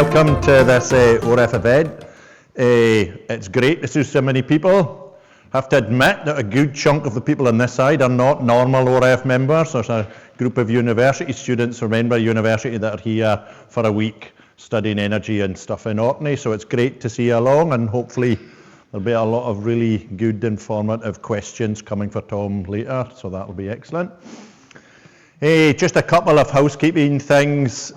welcome to this ORF event. It's great to see so many people. I have to admit that a good chunk of the people on this side are not normal ORF members. There's a group of university students from Edinburgh University that are here for a week studying energy and stuff in Orkney, so it's great to see you along, and hopefully there'll be a lot of really good informative questions coming for Tom later, so that'll be excellent. Just a couple of housekeeping things.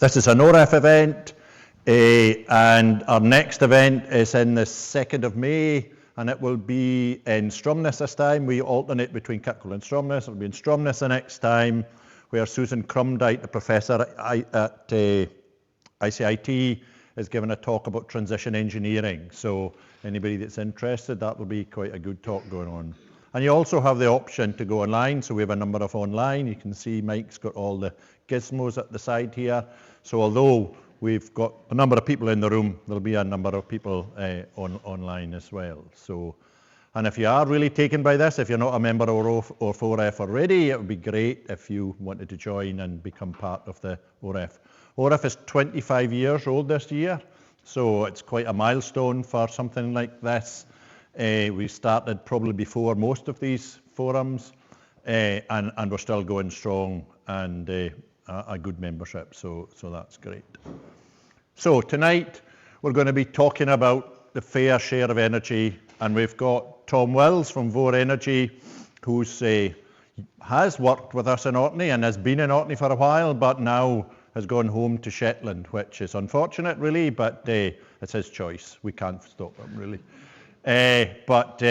This is an ORF event, and our next event is in the 2nd of May, and it will be in Stromness this time. We alternate between Kirkwall and Stromness. It will be in Stromness the next time, where Susan Crumdike, the professor at ICIT, is giving a talk about transition engineering. So anybody that's interested, that will be quite a good talk going on. And you also have the option to go online, so we have a number of online. You can see Mike's got all the gizmos at the side here. So although we've got a number of people in the room, there'll be a number of people online as well. So, and if you are really taken by this, if you're not a member of ORF already, it would be great if you wanted to join and become part of the ORF. ORF is 25 years old this year, so it's quite a milestone for something like this. We started probably before most of these forums, and we're still going strong, and a good membership, so that's great. So tonight we're going to be talking about the fair share of energy, and we've got Tom Wills from Voar Energy, who has worked with us in Orkney and has been in Orkney for a while, but now has gone home to Shetland, which is unfortunate really, but it's his choice. We can't stop him really. But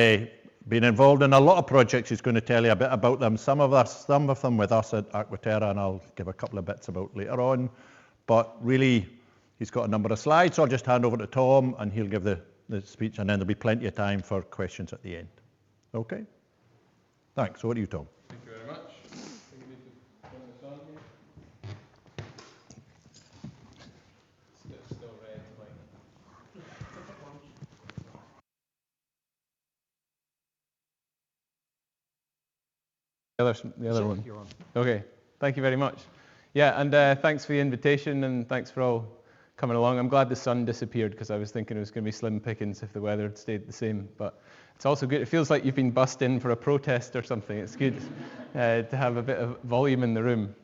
been involved in a lot of projects. He's going to tell you a bit about them. Some of them with us at Aquatera, and I'll give a couple of bits about later on. But really, he's got a number of slides, so I'll just hand over to Tom, and he'll give the speech, and then there'll be plenty of time for questions at the end. Okay? Thanks. Over to you, Tom. Thank you very much. The other one. Okay, thank you very much. Yeah, and thanks for the invitation, and thanks for all coming along. I'm glad the sun disappeared, because I was thinking it was going to be slim pickings if the weather had stayed the same. But it's also good. It feels like you've been bussed in for a protest or something. It's good to have a bit of volume in the room.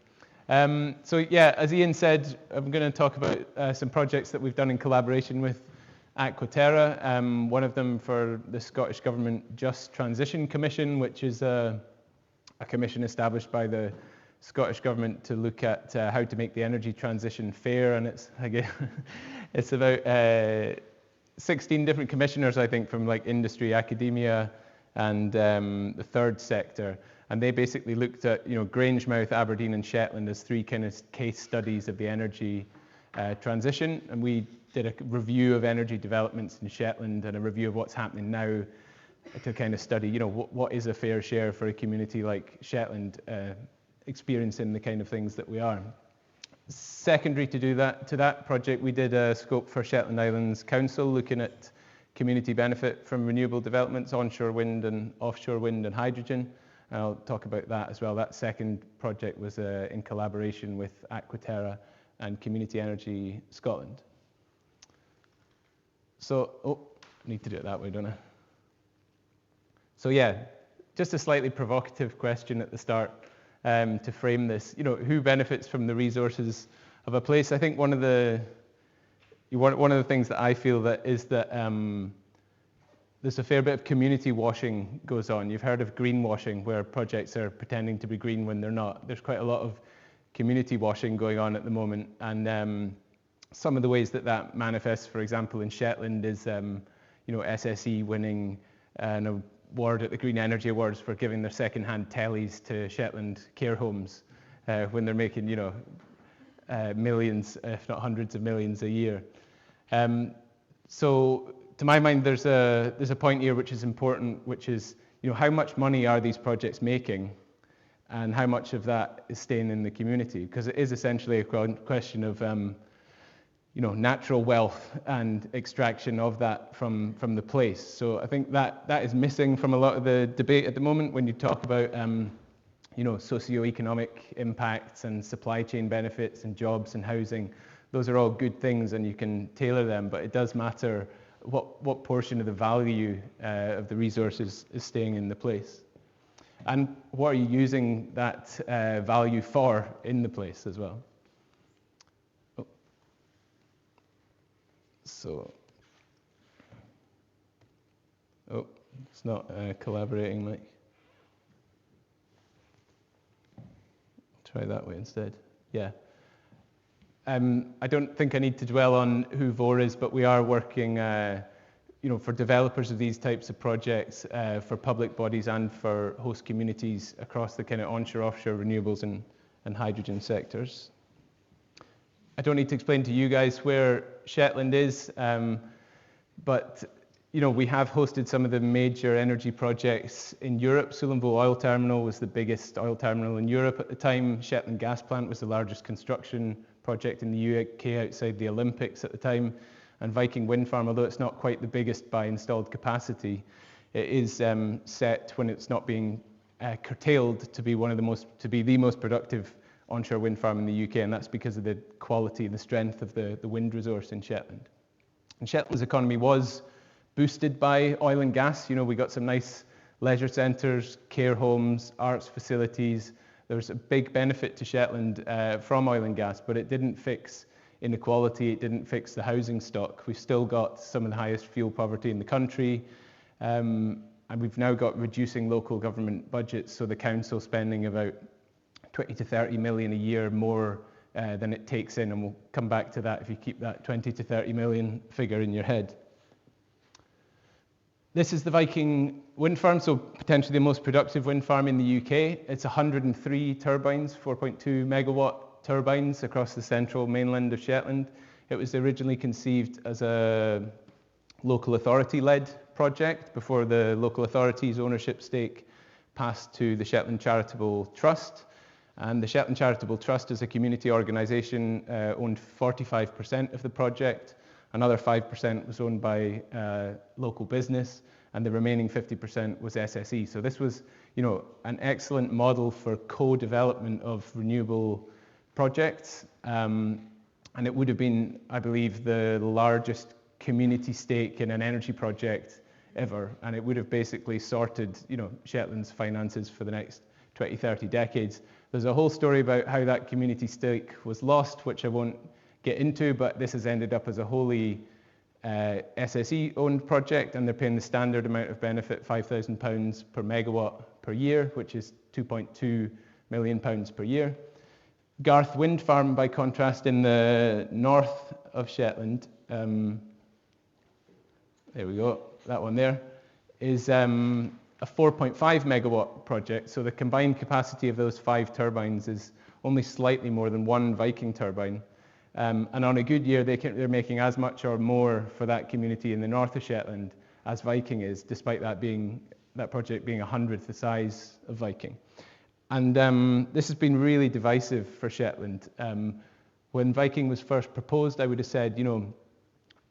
So yeah, as Ian said, I'm going to talk about some projects that we've done in collaboration with Aquatera. One of them for the Scottish Government Just Transition Commission, which is a commission established by the Scottish Government to look at how to make the energy transition fair, and it's about 16 different commissioners, I think, from like industry, academia, and the third sector, and they basically looked at Grangemouth, Aberdeen, and Shetland as three kind of case studies of the energy transition, and we did a review of energy developments in Shetland and a review of what's happening now, to kind of study, what is a fair share for a community like Shetland experiencing the kind of things that we are. Secondary to that project, we did a scope for Shetland Islands Council, looking at community benefit from renewable developments, onshore wind and offshore wind and hydrogen. And I'll talk about that as well. That second project was in collaboration with Aquatera and Community Energy Scotland. So, I need to do it that way, don't I? So yeah, just a slightly provocative question at the start to frame this. Who benefits from the resources of a place? I think one of the things that I feel that is that there's a fair bit of community washing goes on. You've heard of greenwashing, where projects are pretending to be green when they're not. There's quite a lot of community washing going on at the moment, and some of the ways that manifests, for example, in Shetland is SSE winning an award at the Green Energy Awards for giving their second-hand tellies to Shetland care homes when they're making, millions, if not hundreds of millions a year. So, to my mind, there's a point here which is important, which is, how much money are these projects making, and how much of that is staying in the community? Because it is essentially a question of natural wealth and extraction of that from the place. So I think that is missing from a lot of the debate at the moment when you talk about socioeconomic impacts and supply chain benefits and jobs and housing. those are all good things and you can tailor them, but it does matter what portion of the value of the resources is staying in the place. And what are you using that value for in the place as well? Oh. So, oh, it's not collaborating, Mike. Try that way instead. Yeah. I don't think I need to dwell on who Voar is, but we are working for developers of these types of projects, for public bodies and for host communities across the kind of onshore, offshore, renewables and hydrogen sectors. I don't need to explain to you guys where Shetland is, but we have hosted some of the major energy projects in Europe. Sullomvo Oil Terminal was the biggest oil terminal in Europe at the time. Shetland Gas Plant was the largest construction project in the UK outside the Olympics at the time. And Viking Wind Farm, although it's not quite the biggest by installed capacity, it is set when it's not being curtailed to be the most productive onshore wind farm in the UK, and that's because of the quality and the strength of the wind resource in Shetland. And Shetland's economy was boosted by oil and gas. We got some nice leisure centres, care homes, arts facilities. There was a big benefit to Shetland from oil and gas, but it didn't fix inequality, it didn't fix the housing stock. We've still got some of the highest fuel poverty in the country, and we've now got reducing local government budgets, so the council spending about 20 to 30 million a year more than it takes in, and we'll come back to that if you keep that 20 to 30 million figure in your head. This is the Viking wind farm, so potentially the most productive wind farm in the UK. It's 103 turbines, 4.2 megawatt turbines across the central mainland of Shetland. It was originally conceived as a local authority-led project before the local authority's ownership stake passed to the Shetland Charitable Trust. And the Shetland Charitable Trust as a community organisation owned 45% of the project. Another 5% was owned by local business, and the remaining 50% was SSE. So this was, an excellent model for co-development of renewable projects, and it would have been, I believe, the largest community stake in an energy project ever, and it would have basically sorted, Shetland's finances for the next 20, 30 decades. There's a whole story about how that community stake was lost, which I won't get into, but this has ended up as a wholly SSE-owned project, and they're paying the standard amount of benefit, £5,000 per megawatt per year, which is £2.2 million per year. Garth Wind Farm, by contrast, in the north of Shetland, there we go, that one there, is a 4.5 megawatt project. So the combined capacity of those 5 turbines is only slightly more than one Viking turbine. And on a good year, they're making as much or more for that community in the north of Shetland as Viking is, despite that project being 100th the size of Viking. And this has been really divisive for Shetland. When Viking was first proposed, I would have said,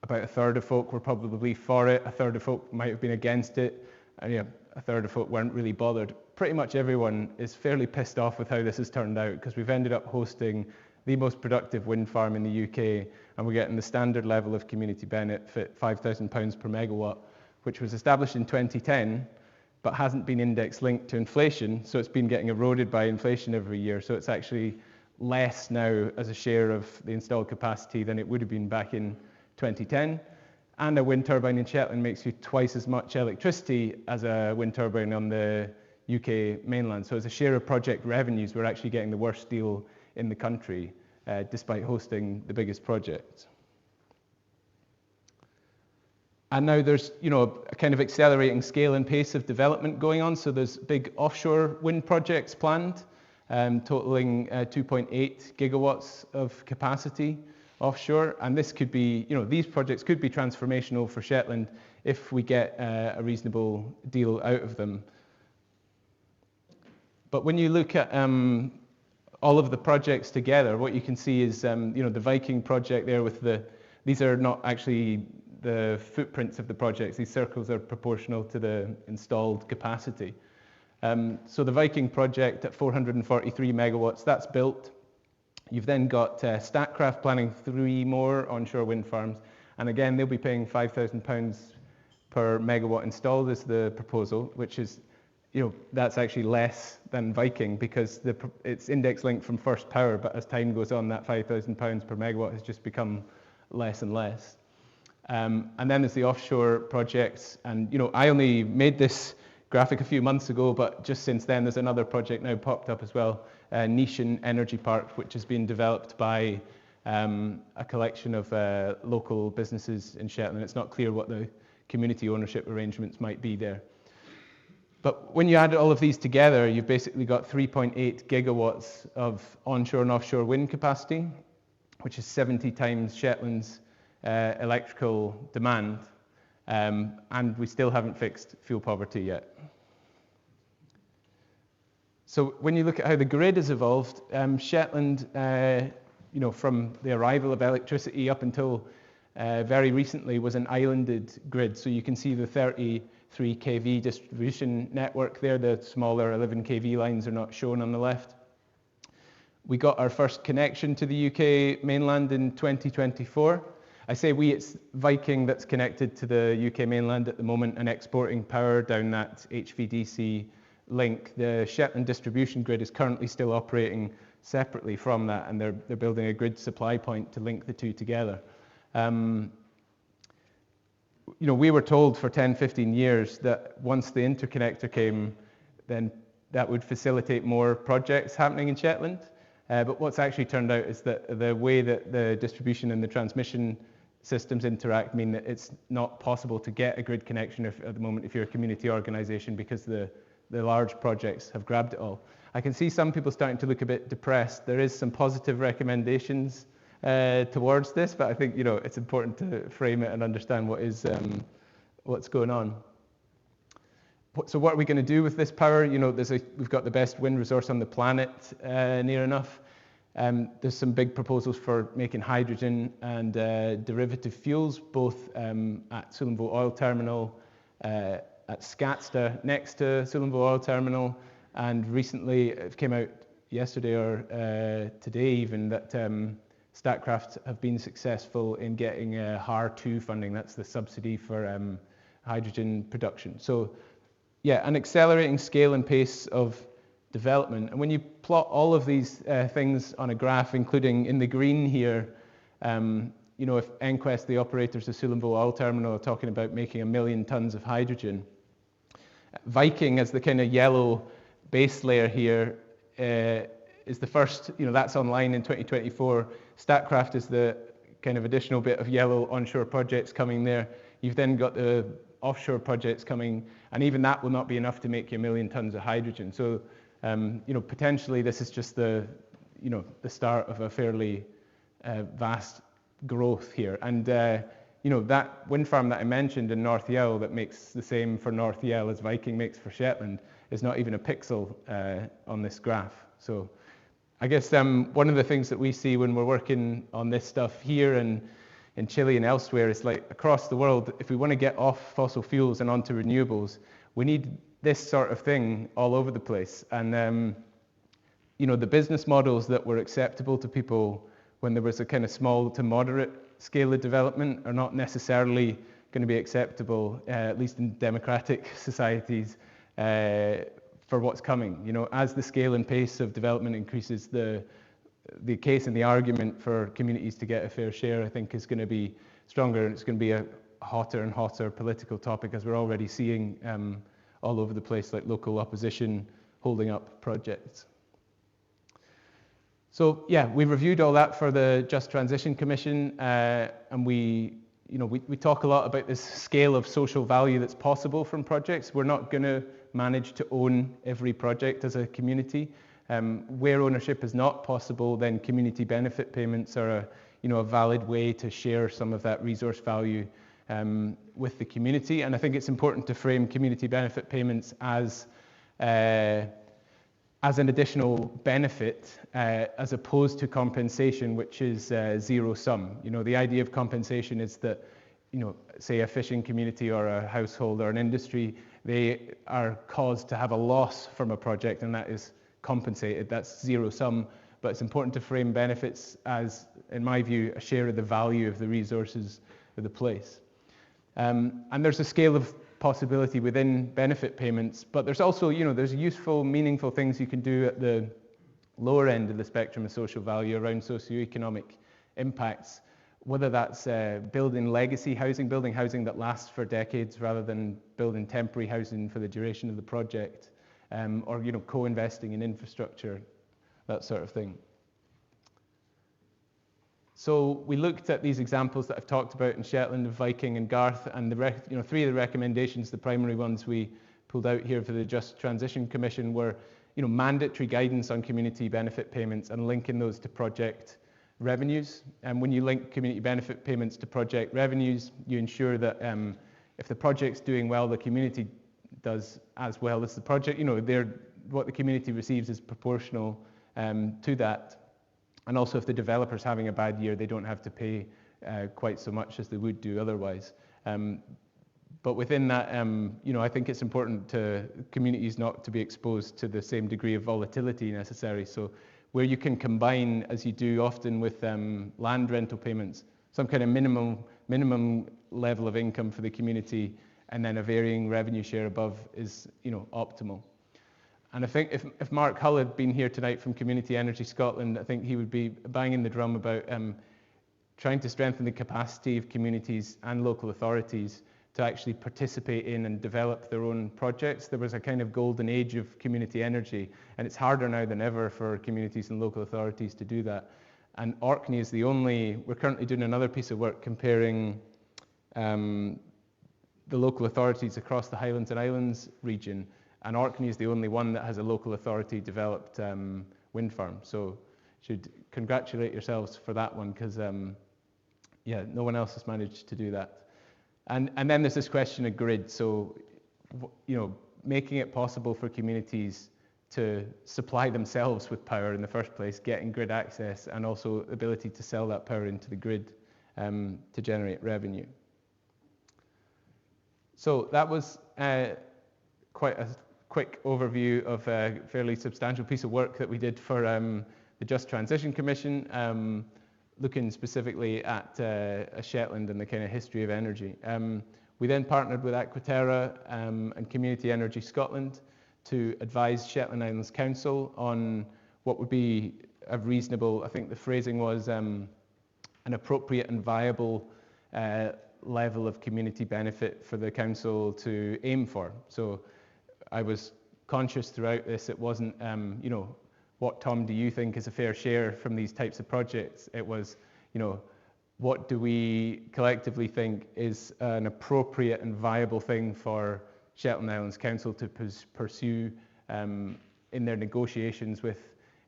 about a third of folk were probably for it, a third of folk might have been against it, and a third of folk weren't really bothered. Pretty much everyone is fairly pissed off with how this has turned out, because we've ended up hosting the most productive wind farm in the UK, and we're getting the standard level of community benefit, £5,000 per megawatt, which was established in 2010, but hasn't been index linked to inflation, so it's been getting eroded by inflation every year, so it's actually less now as a share of the installed capacity than it would have been back in 2010. And a wind turbine in Shetland makes you twice as much electricity as a wind turbine on the UK mainland, so as a share of project revenues, we're actually getting the worst deal in the country, despite hosting the biggest project. And now there's, a kind of accelerating scale and pace of development going on. So there's big offshore wind projects planned, totaling 2.8 gigawatts of capacity offshore. And this could be, these projects could be transformational for Shetland if we get a reasonable deal out of them. But when you look at all of the projects together, what you can see is, the Viking project there with these are not actually the footprints of the projects. These circles are proportional to the installed capacity. So the Viking project at 443 megawatts, that's built. You've then got Statkraft planning 3 more onshore wind farms, and again they'll be paying £5,000 per megawatt installed is the proposal, which is, that's actually less than Viking because it's index linked from first power, but as time goes on, that £5,000 per megawatt has just become less and less. And then there's the offshore projects, and I only made this graphic a few months ago, but just since then there's another project now popped up as well, Nishan Energy Park, which has been developed by a collection of local businesses in Shetland. It's not clear what the community ownership arrangements might be there. But when you add all of these together, you've basically got 3.8 gigawatts of onshore and offshore wind capacity, which is 70 times Shetland's electrical demand, and we still haven't fixed fuel poverty yet. So when you look at how the grid has evolved, Shetland, from the arrival of electricity up until very recently was an islanded grid. So you can see the 33 kV distribution network there. The smaller 11 kV lines are not shown on the left. We got our first connection to the UK mainland in 2024. I say we, it's Viking that's connected to the UK mainland at the moment and exporting power down that HVDC link. The Shetland distribution grid is currently still operating separately from that, and they're building a grid supply point to link the two together. We were told for 10, 15 years that once the interconnector came, then that would facilitate more projects happening in Shetland. But what's actually turned out is that the way that the distribution and the transmission systems interact mean that it's not possible to get a grid connection at the moment if you're a community organisation, because the large projects have grabbed it all. I can see some people starting to look a bit depressed. There is some positive recommendations towards this, but I think it's important to frame it and understand what's going on. So what are we going to do with this power? We've got the best wind resource on the planet near enough. There's some big proposals for making hydrogen and derivative fuels, both at Sullomvo Oil Terminal, at Skatsta next to Sullomvo Oil Terminal, and recently it came out yesterday or today even that Statkraft have been successful in getting HAR2 funding. That's the subsidy for hydrogen production. So yeah, an accelerating scale and pace of development. And when you plot all of these things on a graph, including in the green here, if Enquest, the operators of Sullomvo Oil Terminal, are talking about making 1 million tons of hydrogen, Viking as the kind of yellow base layer here is the first, that's online in 2024. Statkraft is the kind of additional bit of yellow onshore projects coming there. You've then got the offshore projects coming, and even that will not be enough to make you 1 million tons of hydrogen. So, potentially this is just the start of a fairly vast growth here. And that wind farm that I mentioned in North Yell that makes the same for North Yell as Viking makes for Shetland is not even a pixel on this graph. So I guess one of the things that we see when we're working on this stuff here and in Chile and elsewhere is, like, across the world, if we want to get off fossil fuels and onto renewables, we need this sort of thing all over the place. And the business models that were acceptable to people when there was a kind of small to moderate scale of development are not necessarily going to be acceptable, at least in democratic societies, for what's coming. As the scale and pace of development increases, the case and the argument for communities to get a fair share, I think, is going to be stronger, and it's going to be a hotter and hotter political topic, as we're already seeing all over the place, like local opposition holding up projects. So yeah, we reviewed all that for the Just Transition Commission, and we talk a lot about this scale of social value that's possible from projects. We're not going to manage to own every project as a community. Where ownership is not possible, then community benefit payments are a valid way to share some of that resource value with the community. And I think it's important to frame community benefit payments as an additional benefit, as opposed to compensation, which is zero sum. The idea of compensation is that, say a fishing community or a household or an industry, they are caused to have a loss from a project, and that is compensated. That's zero sum. but it's important to frame benefits as, in my view, a share of the value of the resources of the place. And there's a scale of possibility within benefit payments, but there's also, there's useful, meaningful things you can do at the lower end of the spectrum of social value around socioeconomic impacts, whether that's building legacy housing, building housing that lasts for decades rather than building temporary housing for the duration of the project, or co-investing in infrastructure, that sort of thing. So we looked at these examples that I've talked about in Shetland, Viking and Garth, and three of the recommendations, the primary ones we pulled out here for the Just Transition Commission were mandatory guidance on community benefit payments and linking those to project revenues. And when you link community benefit payments to project revenues, you ensure that if the project's doing well, the community does as well as the project. What the community receives is proportional to that. And also if the developer's having a bad year, they don't have to pay quite so much as they would do otherwise. But within that, I think it's important to communities not to be exposed to the same degree of volatility necessary. So where you can combine, as you do often with land rental payments, some kind of minimum level of income for the community, and then a varying revenue share above is, optimal. And I think if Mark Hull had been here tonight from Community Energy Scotland, I think he would be banging the drum about trying to strengthen the capacity of communities and local authorities to actually participate in and develop their own projects. There was a kind of golden age of community energy, and it's harder now than ever for communities and local authorities to do that. And Orkney is we're currently doing another piece of work comparing the local authorities across the Highlands and Islands region, and Orkney is the only one that has a local authority developed wind farm. So you should congratulate yourselves for that one, because no one else has managed to do that. And then there's this question of grid. So, making it possible for communities to supply themselves with power in the first place, getting grid access, and also ability to sell that power into the grid to generate revenue. So that was quite a quick overview of a fairly substantial piece of work that we did for the Just Transition Commission. Looking specifically at Shetland and the kind of history of energy. We then partnered with Aquatera and Community Energy Scotland to advise Shetland Islands Council on what would be a reasonable, I think the phrasing was an appropriate and viable level of community benefit for the council to aim for. So I was conscious throughout this, it wasn't, what, Tom, do you think is a fair share from these types of projects? It was, what do we collectively think is an appropriate and viable thing for Shetland Islands Council to pursue in their negotiations with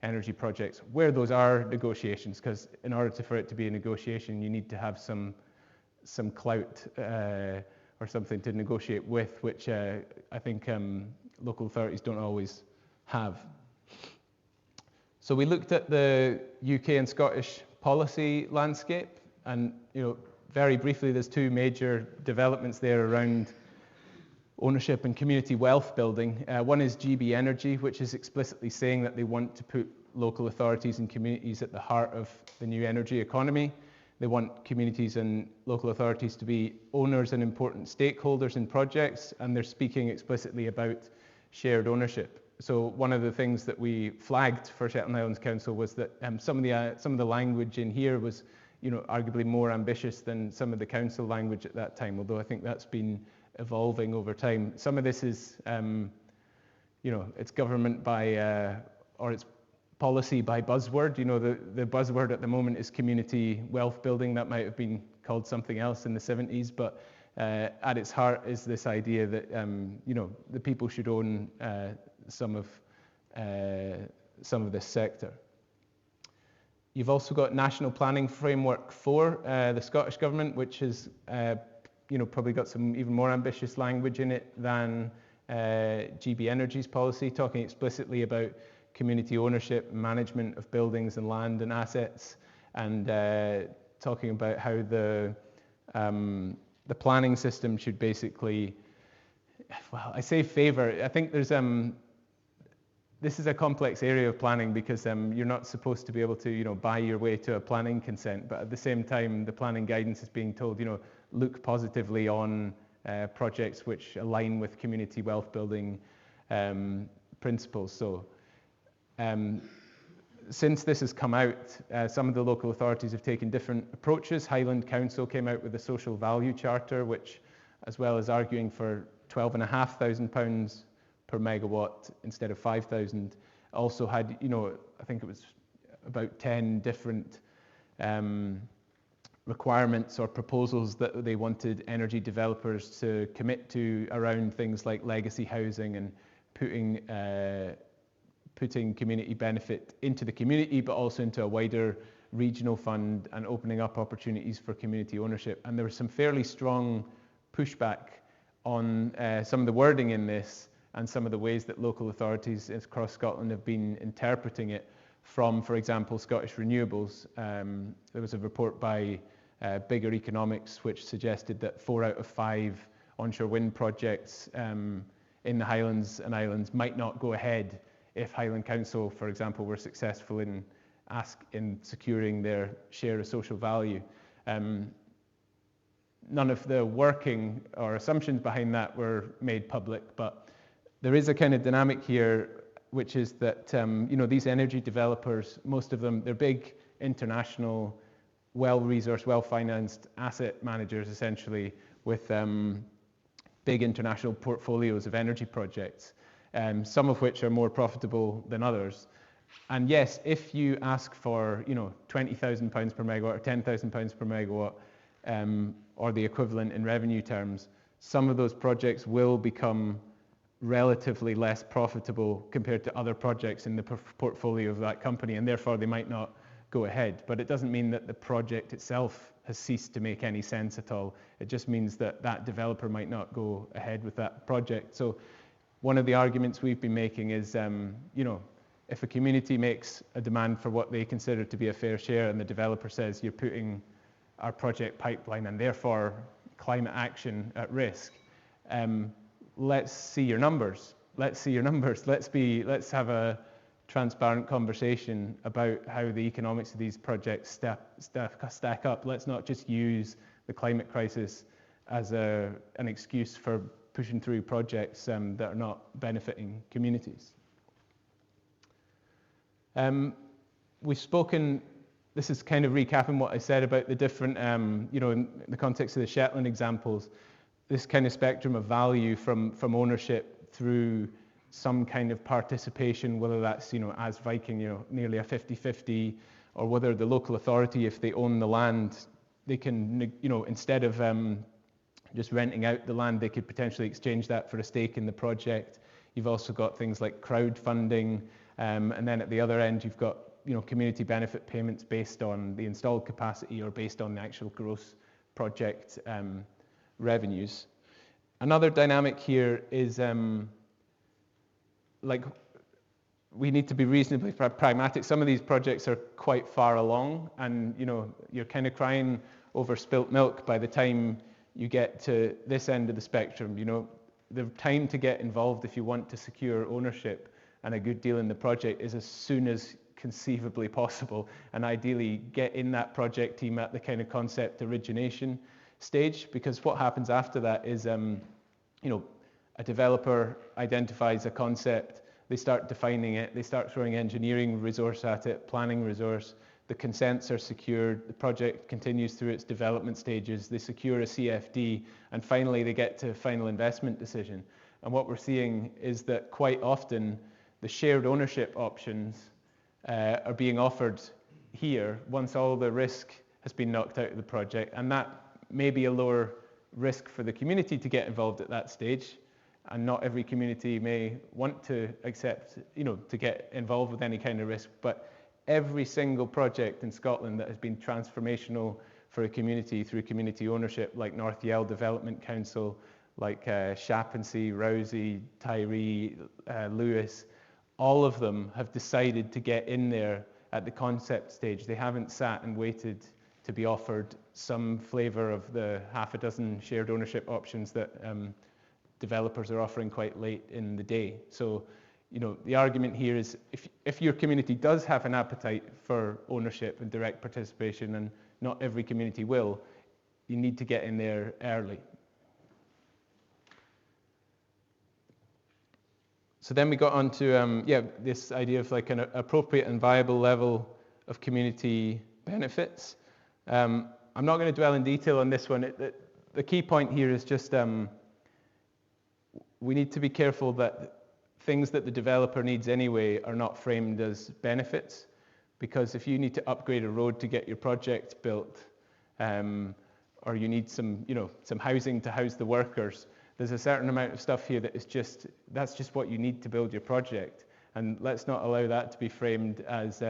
energy projects, where those are negotiations, because in order for it to be a negotiation, you need to have some clout or something to negotiate with, which I think local authorities don't always have. So we looked at the UK and Scottish policy landscape, and very briefly, there's two major developments there around ownership and community wealth building. One is GB Energy, which is explicitly saying that they want to put local authorities and communities at the heart of the new energy economy. They want communities and local authorities to be owners and important stakeholders in projects, and they're speaking explicitly about shared ownership. So one of the things that we flagged for Shetland Islands Council was that some of the language in here was, arguably more ambitious than some of the council language at that time. Although I think that's been evolving over time. Some of this is, it's government by or it's policy by buzzword. The buzzword at the moment is community wealth building. That might have been called something else in the 70s, but at its heart is this idea that the people should own some of this sector. You've also got National Planning Framework 4, the Scottish Government, which has probably got some even more ambitious language in it than GB Energy's policy, talking explicitly about community ownership, management of buildings and land and assets, and talking about how the planning system should basically, well, I say favour. I think there's this is a complex area of planning because you're not supposed to be able to, buy your way to a planning consent, but at the same time, the planning guidance is being told, look positively on projects which align with community wealth building principles. So, since this has come out, some of the local authorities have taken different approaches. Highland Council came out with a social value charter, which, as well as arguing for £12,500 per megawatt instead of 5,000, also had, I think it was about 10 different requirements or proposals that they wanted energy developers to commit to around things like legacy housing and putting community benefit into the community, but also into a wider regional fund and opening up opportunities for community ownership. And there was some fairly strong pushback on some of the wording in this and some of the ways that local authorities across Scotland have been interpreting it from, for example, Scottish Renewables. There was a report by Bigger Economics which suggested that 4 out of 5 onshore wind projects in the Highlands and Islands might not go ahead if Highland Council, for example, were successful in securing their share of social value. None of the working or assumptions behind that were made public, but there is a kind of dynamic here, which is that these energy developers, most of them, they're big international, well-resourced, well-financed asset managers, essentially, with big international portfolios of energy projects, some of which are more profitable than others. And yes, if you ask for £20,000 per megawatt or £10,000 per megawatt, or the equivalent in revenue terms, some of those projects will become relatively less profitable compared to other projects in the portfolio of that company, and therefore they might not go ahead. But it doesn't mean that the project itself has ceased to make any sense at all. It just means that that developer might not go ahead with that project. So one of the arguments we've been making is, if a community makes a demand for what they consider to be a fair share and the developer says you're putting our project pipeline and therefore climate action at risk, let's see your numbers. Let's see your numbers. Let's have a transparent conversation about how the economics of these projects stack up. Let's not just use the climate crisis as an excuse for pushing through projects that are not benefiting communities. We've spoken, this is kind of recapping what I said about the different, in the context of the Shetland examples, this kind of spectrum of value from ownership through some kind of participation, whether that's, as Viking, nearly a 50-50, or whether the local authority, if they own the land, they can, instead of just renting out the land, they could potentially exchange that for a stake in the project. You've also got things like crowdfunding, and then at the other end, you've got, community benefit payments based on the installed capacity or based on the actual gross project revenues. Another dynamic here is we need to be reasonably pragmatic. Some of these projects are quite far along, and you're kind of crying over spilt milk by the time you get to this end of the spectrum. The time to get involved if you want to secure ownership and a good deal in the project is as soon as conceivably possible, and ideally get in that project team at the kind of concept origination stage, because what happens after that is a developer identifies a concept, they start defining it, they start throwing engineering resource at it, planning resource, the consents are secured, the project continues through its development stages, they secure a CFD, and finally they get to final investment decision. And what we're seeing is that quite often the shared ownership options are being offered here once all the risk has been knocked out of the project, and that may be a lower risk for the community to get involved at that stage, and not every community may want to accept, to get involved with any kind of risk, but every single project in Scotland that has been transformational for a community through community ownership, like North Yell Development Council, like Shappensea, Rousey, Tyree, Lewis, all of them have decided to get in there at the concept stage. They haven't sat and waited to be offered some flavour of the half a dozen shared ownership options that developers are offering quite late in the day. So, the argument here is if your community does have an appetite for ownership and direct participation, and not every community will, you need to get in there early. So then we got on to this idea of like an appropriate and viable level of community benefits. I'm not going to dwell in detail on this one. The key point here is just we need to be careful that things that the developer needs anyway are not framed as benefits, because if you need to upgrade a road to get your project built, or you need some housing to house the workers, there's a certain amount of stuff here that is that's just what you need to build your project. And let's not allow that to be framed as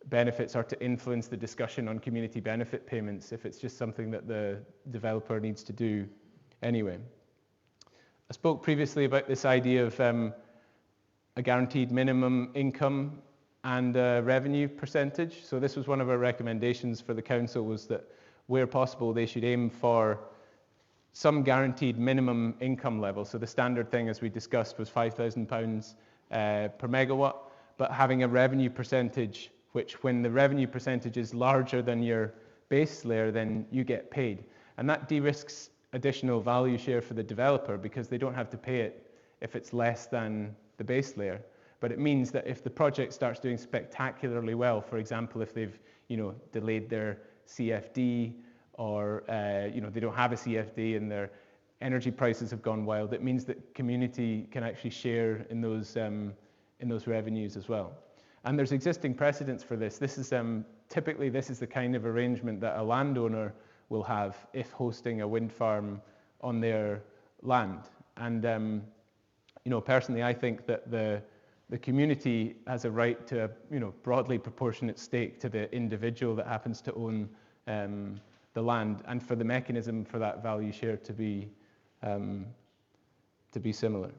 benefits or to influence the discussion on community benefit payments if it's just something that the developer needs to do anyway. I spoke previously about this idea of a guaranteed minimum income and revenue percentage. So this was one of our recommendations for the council, was that where possible they should aim for some guaranteed minimum income level. So the standard thing, as we discussed, was £5,000 per megawatt, but having a revenue percentage, which when the revenue percentage is larger than your base layer, then you get paid. And that de-risks additional value share for the developer, because they don't have to pay it if it's less than the base layer. But it means that if the project starts doing spectacularly well, for example, if they've delayed their CFD, or they don't have a CFD and their energy prices have gone wild, it means that community can actually share in those revenues as well. And there's existing precedents for this. This is typically the kind of arrangement that a landowner will have if hosting a wind farm on their land. And personally, I think that the community has a right to a broadly proportionate stake to the individual that happens to own the land, and for the mechanism for that value share to be similar.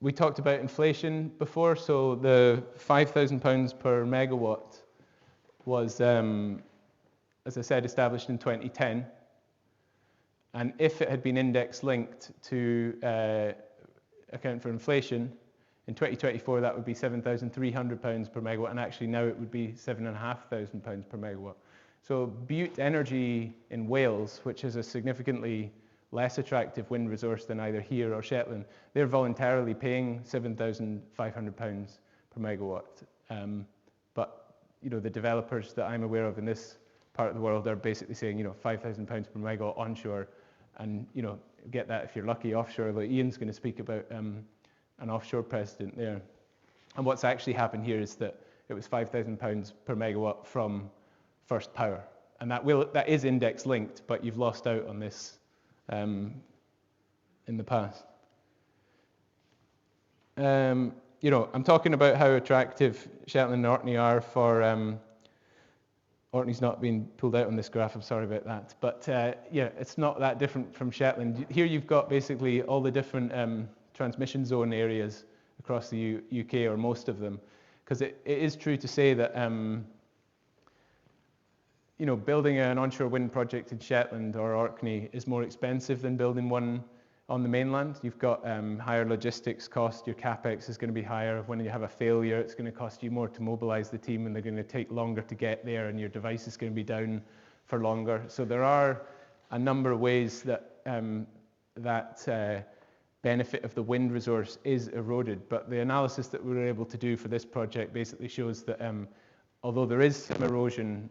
We talked about inflation before, so the £5,000 per megawatt was, as I said, established in 2010. And if it had been index linked to account for inflation, in 2024 that would be £7,300 per megawatt, and actually now it would be £7,500 per megawatt. So Voar Energy in Wales, which is a significantly less attractive wind resource than either here or Shetland, they're voluntarily paying £7,500 per megawatt. But the developers that I'm aware of in this part of the world are basically saying £5,000 per megawatt onshore, and get that if you're lucky offshore. Like Ian's going to speak about an offshore precedent there. And what's actually happened here is that it was £5,000 per megawatt from First Power, and that is index linked, but you've lost out on this in the past. I'm talking about how attractive Shetland and Orkney are for. Orkney's not been pulled out on this graph, I'm sorry about that. But it's not that different from Shetland. Here you've got basically all the different transmission zone areas across the UK, or most of them. Because it is true to say that building an onshore wind project in Shetland or Orkney is more expensive than building one on the mainland. You've got higher logistics cost, your capex is going to be higher. When you have a failure, it's going to cost you more to mobilize the team, and they're going to take longer to get there, and your device is going to be down for longer. So there are a number of ways that that benefit of the wind resource is eroded. But the analysis that we were able to do for this project basically shows that although there is some erosion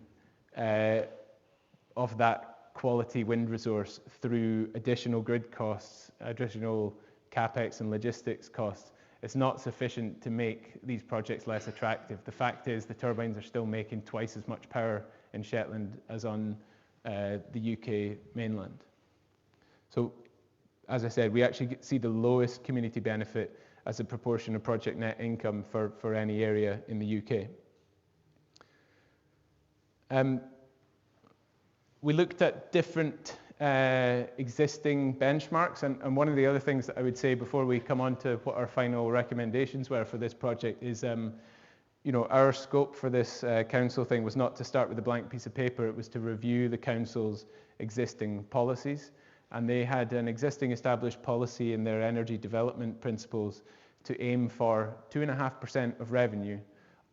of that quality wind resource through additional grid costs, additional capex and logistics costs, it's not sufficient to make these projects less attractive. The fact is the turbines are still making twice as much power in Shetland as on the UK mainland. So, as I said, we actually see the lowest community benefit as a proportion of project net income for any area in the UK. We looked at different existing benchmarks, and one of the other things that I would say before we come on to what our final recommendations were for this project is, our scope for this council thing was not to start with a blank piece of paper, it was to review the council's existing policies. and they had an existing established policy in their energy development principles to aim for 2.5% of revenue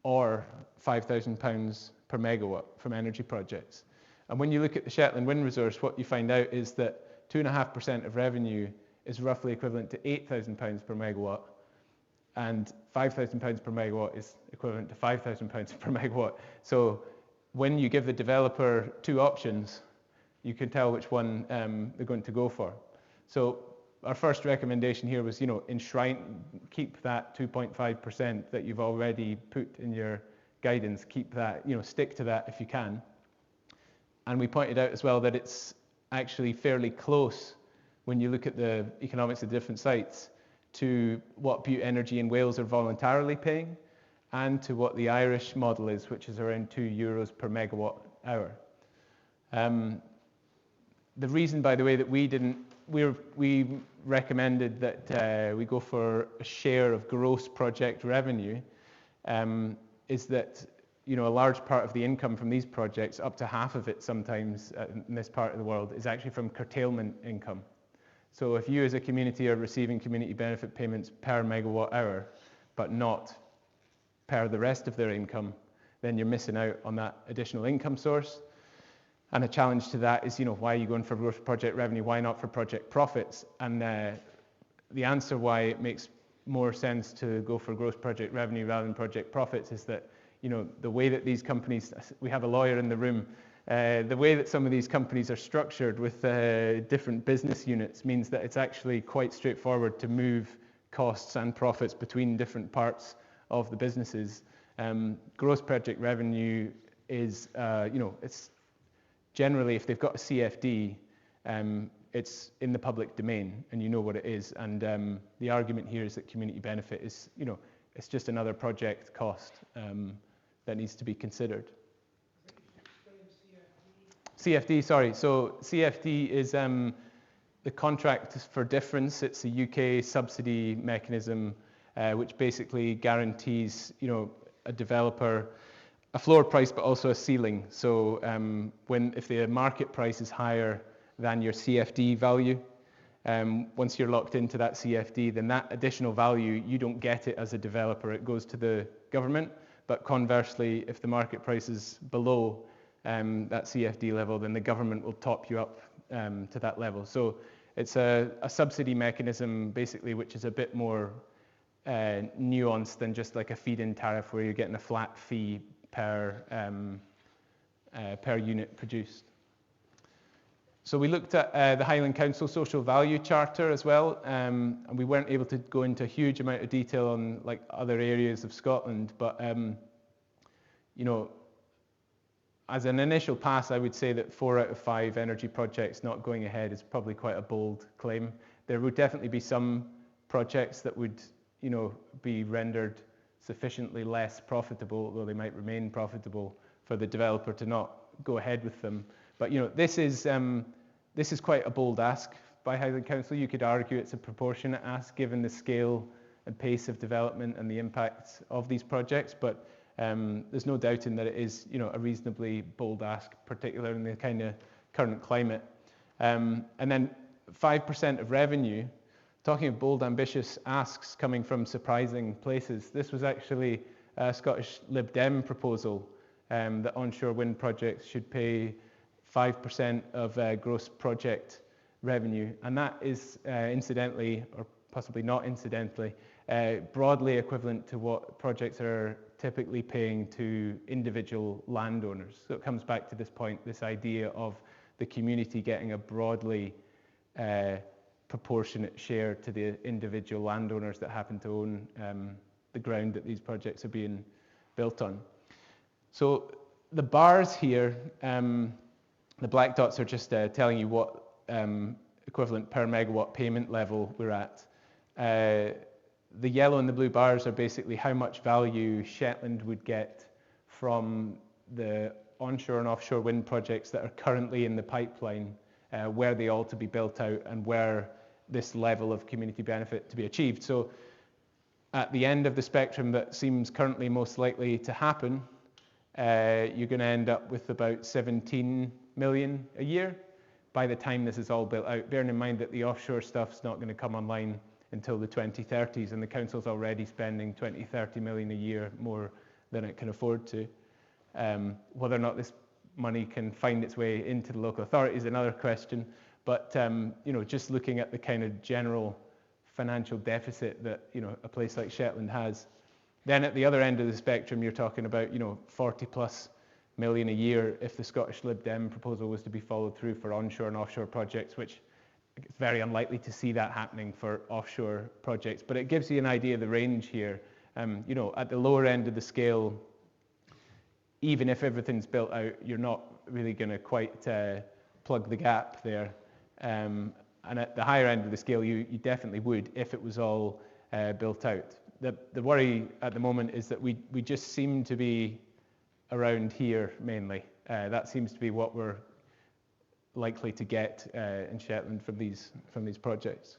or £5,000 per megawatt from energy projects. And when you look at the Shetland wind resource, what you find out is that 2.5% of revenue is roughly equivalent to £8,000 per megawatt, and £5,000 per megawatt is equivalent to £5,000 per megawatt. So when you give the developer two options, you can tell which one they're going to go for. So our first recommendation here was, keep that 2.5% that you've already put in your guidance, keep that, stick to that if you can. And we pointed out as well that it's actually fairly close when you look at the economics of different sites to what Butte Energy in Wales are voluntarily paying and to what the Irish model is, which is around €2 per megawatt hour. The reason, by the way, that we recommended that we go for a share of gross project revenue is that a large part of the income from these projects, up to half of it sometimes in this part of the world, is actually from curtailment income. So if you as a community are receiving community benefit payments per megawatt hour, but not per the rest of their income, then you're missing out on that additional income source. And a challenge to that is, why are you going for gross project revenue? Why not for project profits? And the answer why it makes more sense to go for gross project revenue rather than project profits is that, the way that these companies, we have a lawyer in the room, the way that some of these companies are structured with different business units means that it's actually quite straightforward to move costs and profits between different parts of the businesses. Gross project revenue is, it's generally, if they've got a CFD, it's in the public domain and you know what it is. And the argument here is that community benefit is, it's just another project cost that needs to be considered. CFD, sorry. So CFD is the contract for difference. It's a UK subsidy mechanism which basically guarantees, a developer a floor price but also a ceiling. So if the market price is higher than your CFD value, once you're locked into that CFD, then that additional value, you don't get it as a developer. It goes to the government. But conversely, if the market price is below that CFD level, then the government will top you up to that level. So it's a subsidy mechanism, basically, which is a bit more nuanced than just like a feed-in tariff where you're getting a flat fee per unit produced. So we looked at the Highland Council Social Value Charter as well, and we weren't able to go into a huge amount of detail on like other areas of Scotland, but as an initial pass, I would say that 4 out of 5 energy projects not going ahead is probably quite a bold claim. There would definitely be some projects that would, be rendered sufficiently less profitable, though they might remain profitable, for the developer to not go ahead with them. But this is quite a bold ask by Highland Council. You could argue it's a proportionate ask given the scale and pace of development and the impacts of these projects. But there's no doubting that it is, a reasonably bold ask, particularly in the kind of current climate. And then 5% of revenue. Talking of bold, ambitious asks coming from surprising places. This was actually a Scottish Lib Dem proposal that onshore wind projects should pay 5% of gross project revenue. And that is incidentally, or possibly not incidentally, broadly equivalent to what projects are typically paying to individual landowners. So it comes back to this point, this idea of the community getting a broadly proportionate share to the individual landowners that happen to own the ground that these projects are being built on. So the bars here, the black dots are just telling you what equivalent per megawatt payment level we're at. The yellow and the blue bars are basically how much value Shetland would get from the onshore and offshore wind projects that are currently in the pipeline, where they all to be built out and where this level of community benefit to be achieved. So at the end of the spectrum that seems currently most likely to happen, you're going to end up with about 17 million a year. by the time this is all built out, bearing in mind that the offshore stuff's not going to come online until the 2030s, and the council's already spending 20-30 million a year more than it can afford to. Whether or not this money can find its way into the local authority is another question, but just looking at the kind of general financial deficit that a place like Shetland has, then at the other end of the spectrum you're talking about 40+ million a year if the Scottish Lib Dem proposal was to be followed through for onshore and offshore projects, which it's very unlikely to see that happening for offshore projects, but it gives you an idea of the range here. At the lower end of the scale, even if everything's built out, you're not really going to quite plug the gap there. And at the higher end of the scale, you definitely would if it was all built out. The worry at the moment is that we just seem to be around here mainly. That seems to be what we're likely to get in Shetland from these projects.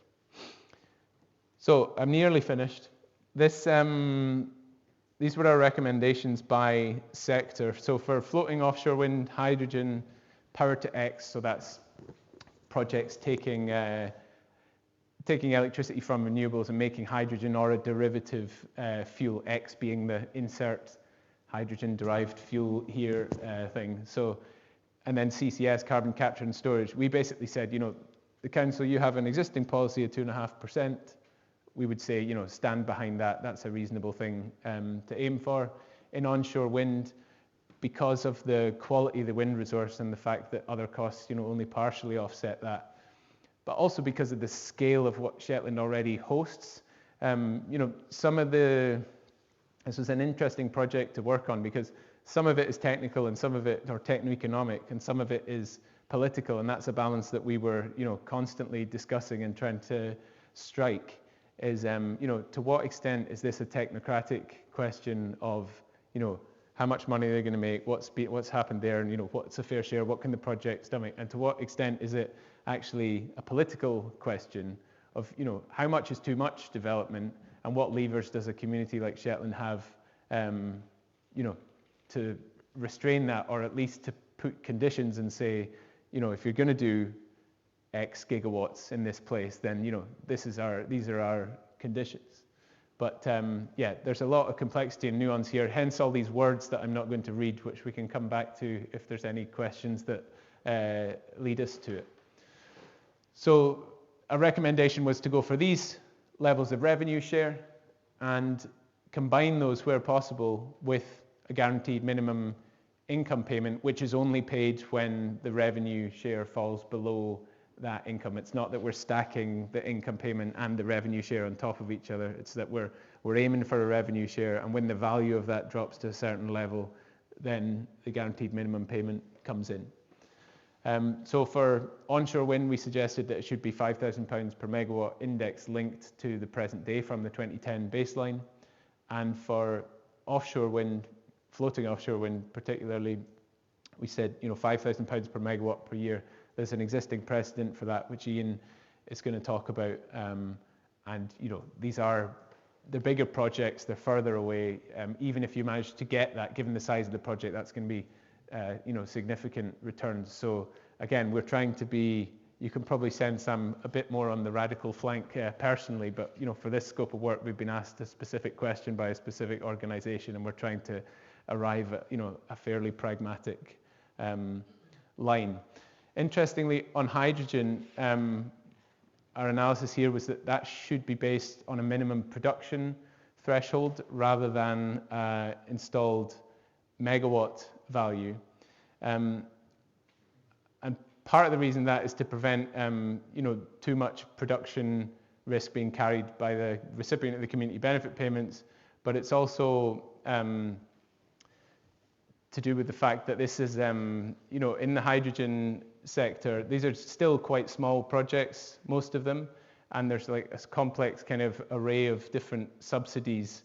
So I'm nearly finished. These were our recommendations by sector. So for floating offshore wind, hydrogen, power to X, so that's projects taking electricity from renewables and making hydrogen or a derivative fuel, X being the insert hydrogen derived fuel here thing. So, and then CCS, carbon capture and storage. We basically said, the council, you have an existing policy of 2.5%. We would say, stand behind that. That's a reasonable thing to aim for. In onshore wind, because of the quality of the wind resource and the fact that other costs, only partially offset that, but also because of the scale of what Shetland already hosts, this was an interesting project to work on because some of it is technical and some of it, or techno-economic, and some of it is political, and that's a balance that we were, constantly discussing and trying to strike. Is to what extent is this a technocratic question of how much money they're going to make, what's happened there, and what's a fair share, what can the project stomach, and to what extent is it actually a political question of how much is too much development, and what levers does a community like Shetland have to restrain that, or at least to put conditions and say if you're going to do X gigawatts in this place, then these are our conditions. But there's a lot of complexity and nuance here, hence all these words that I'm not going to read, which we can come back to if there's any questions that lead us to it. So a recommendation was to go for these levels of revenue share and combine those where possible with a guaranteed minimum income payment, which is only paid when the revenue share falls below that income. It's not that we're stacking the income payment and the revenue share on top of each other. It's that we're aiming for a revenue share, and when the value of that drops to a certain level, then the guaranteed minimum payment comes in. So for onshore wind, we suggested that it should be £5,000 per megawatt index linked to the present day from the 2010 baseline. And for offshore wind, floating offshore wind particularly, we said £5,000 per megawatt per year. There's an existing precedent for that, which Ian is going to talk about. And these are the bigger projects, they're further away. Even if you manage to get that, given the size of the project, that's going to be significant returns. So again, we're trying to be, you can probably sense I'm a bit more on the radical flank personally, but for this scope of work, we've been asked a specific question by a specific organisation, and we're trying to arrive at a fairly pragmatic line. Interestingly, on hydrogen, our analysis here was that should be based on a minimum production threshold rather than installed megawatt value. And part of the reason that is to prevent too much production risk being carried by the recipient of the community benefit payments, but it's also to do with the fact that this is, in the hydrogen sector, these are still quite small projects, most of them, and there's like a complex kind of array of different subsidies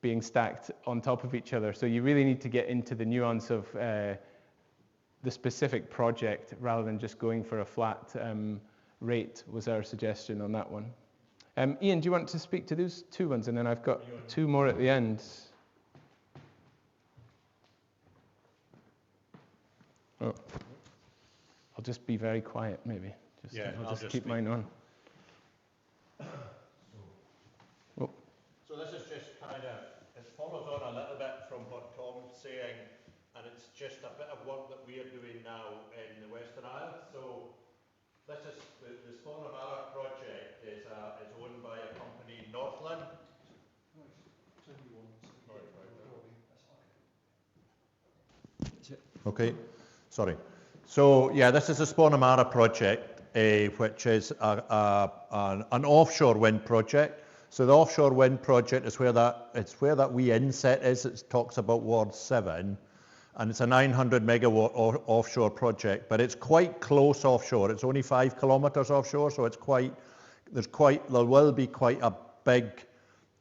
being stacked on top of each other. So you really need to get into the nuance of the specific project rather than just going for a flat rate, was our suggestion on that one. Ian, do you want to speak to those two ones? And then I've got two more at the end. Oh. I'll just be very quiet, maybe. I'll just keep mine on. Oh. So this is just kind of, it follows on a little bit from what Tom's saying, and it's just a bit of work that we are doing now in the Western Isles. So this is the Sponavara project is owned by a company, Northland. Okay, sorry. So yeah, this is the Sponamara project, which is an offshore wind project. So the offshore wind project is where that wee inset is. It talks about Ward 7, and it's a 900 megawatt offshore project, but it's quite close offshore. It's only 5 kilometers offshore, so there will be quite a big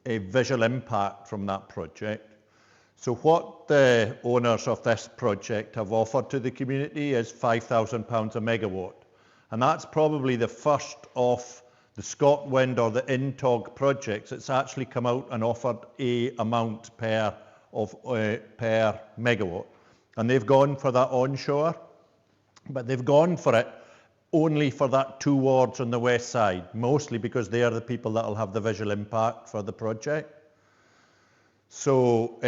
visual impact from that project. So what the owners of this project have offered to the community is £5,000 a megawatt. And that's probably the first of the ScotWind or the INTOG projects that's actually come out and offered a amount per megawatt. And they've gone for that onshore, but they've gone for it only for that 2 wards on the west side, mostly because they are the people that will have the visual impact for the project. So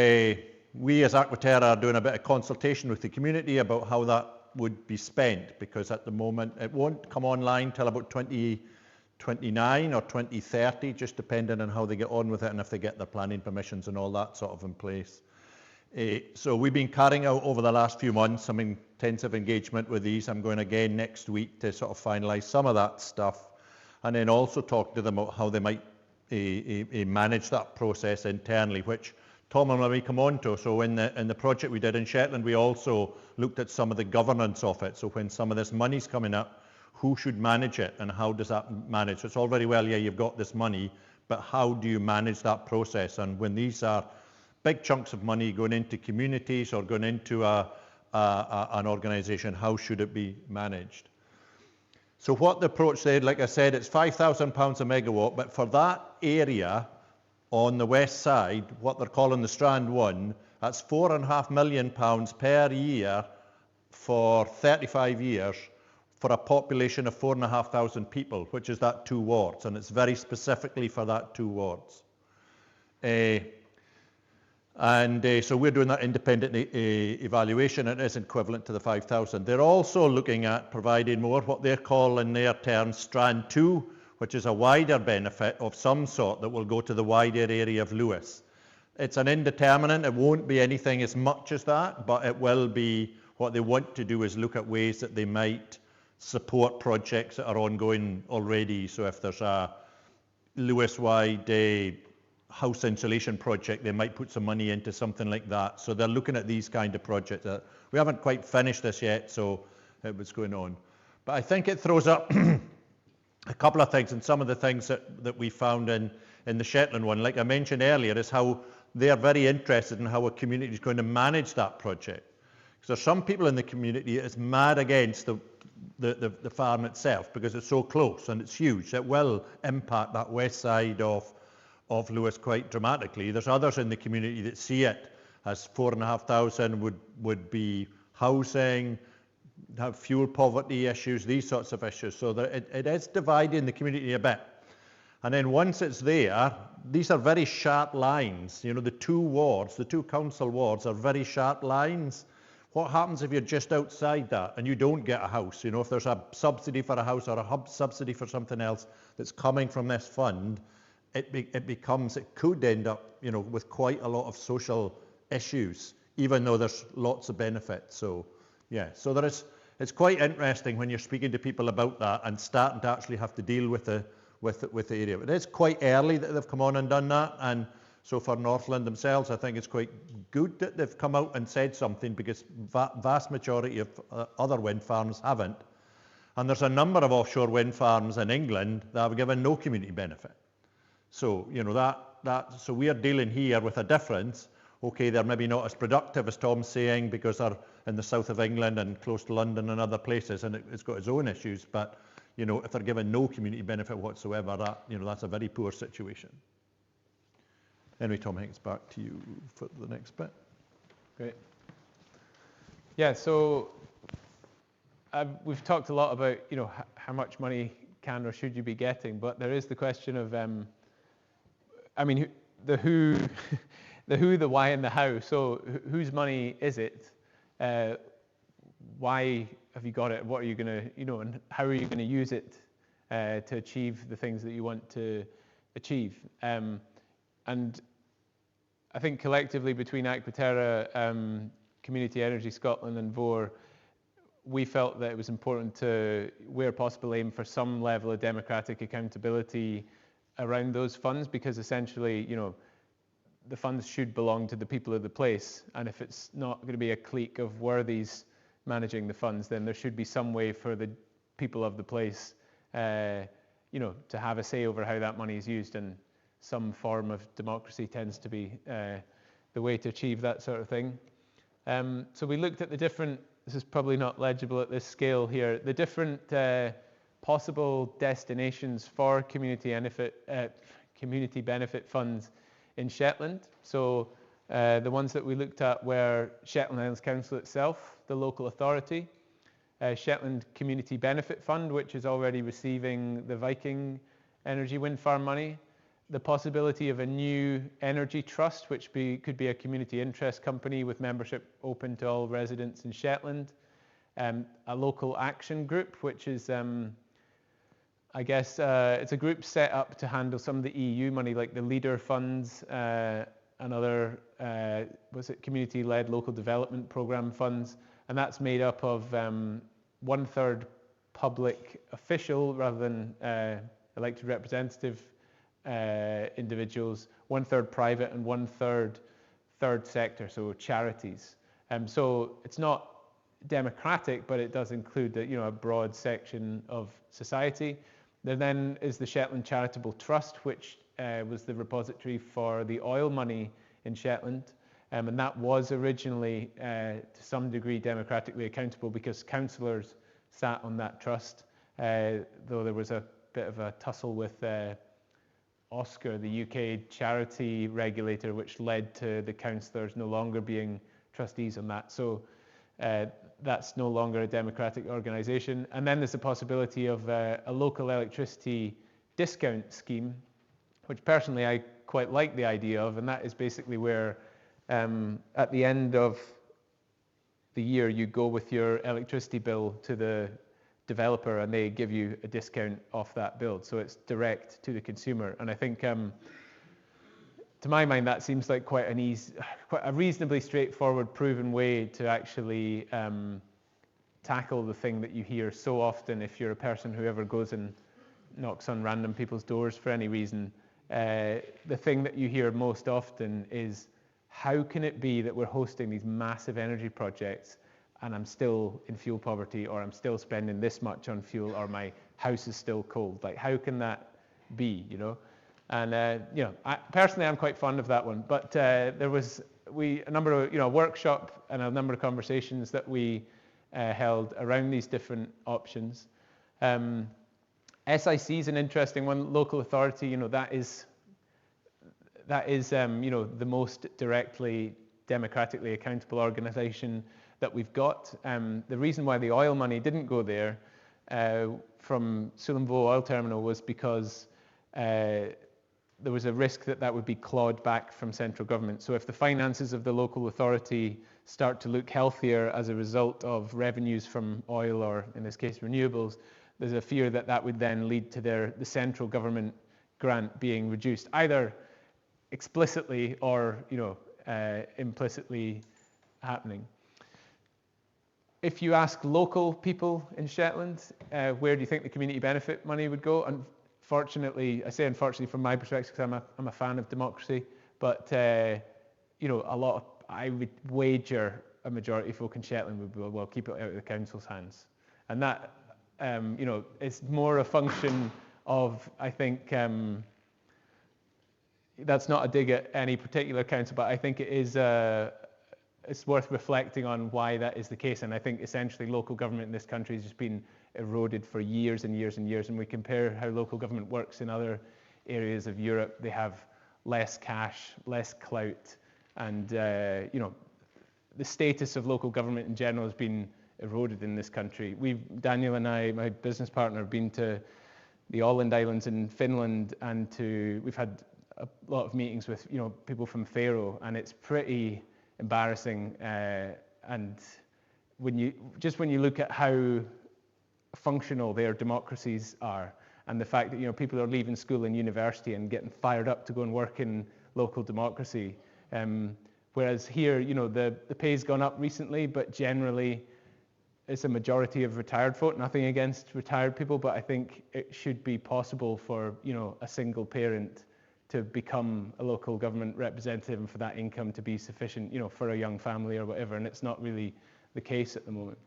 we as Aquatera are doing a bit of consultation with the community about how that would be spent, because at the moment it won't come online till about 2029 or 2030, just depending on how they get on with it and if they get their planning permissions and all that sort of in place. So we've been carrying out over the last few months some intensive engagement with these. I'm going again next week to sort of finalise some of that stuff, and then also talk to them about how they might manage that process internally, which Tom will maybe come on to. So in the project we did in Shetland, we also looked at some of the governance of it. So when some of this money's coming up, who should manage it and how does that manage? So it's all very well, yeah, you've got this money, but how do you manage that process? And when these are big chunks of money going into communities or going into an organisation, how should it be managed? So what the approach said, like I said, it's £5,000 a megawatt, but for that area on the west side, what they're calling the Strand 1, that's £4.5 million per year for 35 years for a population of 4,500 people, which is that 2 wards, and it's very specifically for that 2 wards. So we're doing that independent evaluation, and it is equivalent to the 5,000. They're also looking at providing more, what they're calling in their terms, Strand 2, which is a wider benefit of some sort that will go to the wider area of Lewis. It's an indeterminate, it won't be anything as much as that, but it will be, what they want to do is look at ways that they might support projects that are ongoing already. So if there's a Lewis-wide house insulation project, they might put some money into something like that. So they're looking at these kind of projects. We haven't quite finished this yet, so it was going on. But I think it throws up a couple of things, and some of the things that we found in the Shetland one, like I mentioned earlier, is how they're very interested in how a community is going to manage that project. Because there's some people in the community that is mad against the farm itself because it's so close and it's huge. It will impact that west side of Lewis quite dramatically. There's others in the community that see it as 4,500 would be housing, have fuel poverty issues, these sorts of issues. So that it is dividing the community a bit. And then once it's there, these are very sharp lines. You know, the 2 wards, the 2 council wards are very sharp lines. What happens if you're just outside that and you don't get a house? You know, if there's a subsidy for a house or a subsidy for something else that's coming from this fund, it could end up, you know, with quite a lot of social issues, even though there's lots of benefits. So, yeah, so it's quite interesting when you're speaking to people about that and starting to actually have to deal with the area. It is quite early that they've come on and done that, and so for Northland themselves, I think it's quite good that they've come out and said something, because vast majority of other wind farms haven't. And there's a number of offshore wind farms in England that have given no community benefit. So, you know, so we are dealing here with a difference. Okay, they're maybe not as productive as Tom's saying because they're in the south of England and close to London and other places, and it's got its own issues. But, you know, if they're given no community benefit whatsoever, that's a very poor situation. Anyway, Tom, I think it's back to you for the next bit. Great. Yeah, so we've talked a lot about, how much money can or should you be getting, but there is the question of, the who, the who, the why, and the how. So whose money is it? Why have you got it? What are you going to, and how are you going to use it to achieve the things that you want to achieve? And I think collectively between Aquatera, Community Energy Scotland and Voar, we felt that it was important to, where possible, aim for some level of democratic accountability around those funds, because essentially, the funds should belong to the people of the place. And if it's not going to be a clique of worthies managing the funds, then there should be some way for the people of the place, to have a say over how that money is used. And some form of democracy tends to be the way to achieve that sort of thing. So we looked at the different, this is probably not legible at this scale here, the different possible destinations for community benefit funds in Shetland. So the ones that we looked at were Shetland Islands Council itself, the local authority, Shetland Community Benefit Fund, which is already receiving the Viking Energy wind farm money, the possibility of a new energy trust, which could be a community interest company with membership open to all residents in Shetland, a local action group, which is, it's a group set up to handle some of the EU money, like the LEADER funds, and other, community-led local development program funds, and that's made up of 1/3 public official rather than elected representative individuals, 1/3 private, and 1/3 third sector, so charities. So it's not democratic, but it does include a broad section of society. There then is the Shetland Charitable Trust, which was the repository for the oil money in Shetland, and that was originally to some degree democratically accountable because councillors sat on that trust, though there was a bit of a tussle with Oscar, the UK charity regulator, which led to the councillors no longer being trustees on that. So that's no longer a democratic organisation. And then there's the possibility of a local electricity discount scheme, which personally I quite like the idea of, and that is basically where at the end of the year you go with your electricity bill to the developer and they give you a discount off that bill, so it's direct to the consumer. And I think to my mind that seems like quite a reasonably straightforward, proven way to actually tackle the thing that you hear so often if you're a person who ever goes and knocks on random people's doors for any reason. The thing that you hear most often is, how can it be that we're hosting these massive energy projects and I'm still in fuel poverty, or I'm still spending this much on fuel, or my house is still cold? Like, how can that be, And, personally, I'm quite fond of that one. But there was a number of, a workshop and a number of conversations that we held around these different options. SIC is an interesting one. Local authority, that is the most directly democratically accountable organisation that we've got. The reason why the oil money didn't go there from Shetland oil terminal was because there was a risk that would be clawed back from central government. So if the finances of the local authority start to look healthier as a result of revenues from oil, or in this case renewables, there's a fear that would then lead to the central government grant being reduced, either explicitly or implicitly happening. If you ask local people in Shetland, where do you think the community benefit money would go? Unfortunately, I say unfortunately from my perspective because I'm a fan of democracy, but I would wager a majority of folk in Shetland would be, well, keep it out of the council's hands. And that, it's more a function of, I think, that's not a dig at any particular council, but I think it is it's worth reflecting on why that is the case. And I think essentially local government in this country has just been eroded for years and years and years. And we compare how local government works in other areas of Europe, they have less cash, less clout, and the status of local government in general has been eroded in this country. Daniel and I, my business partner, have been to the Islands in Finland, and we've had a lot of meetings with people from Faroe, and it's pretty embarrassing. And when you look at how functional their democracies are, and the fact that people are leaving school and university and getting fired up to go and work in local democracy, whereas here the pay's gone up recently, but generally it's a majority of retired folk. Nothing against retired people, but I think it should be possible for a single parent to become a local government representative, and for that income to be sufficient for a young family or whatever, and it's not really the case at the moment.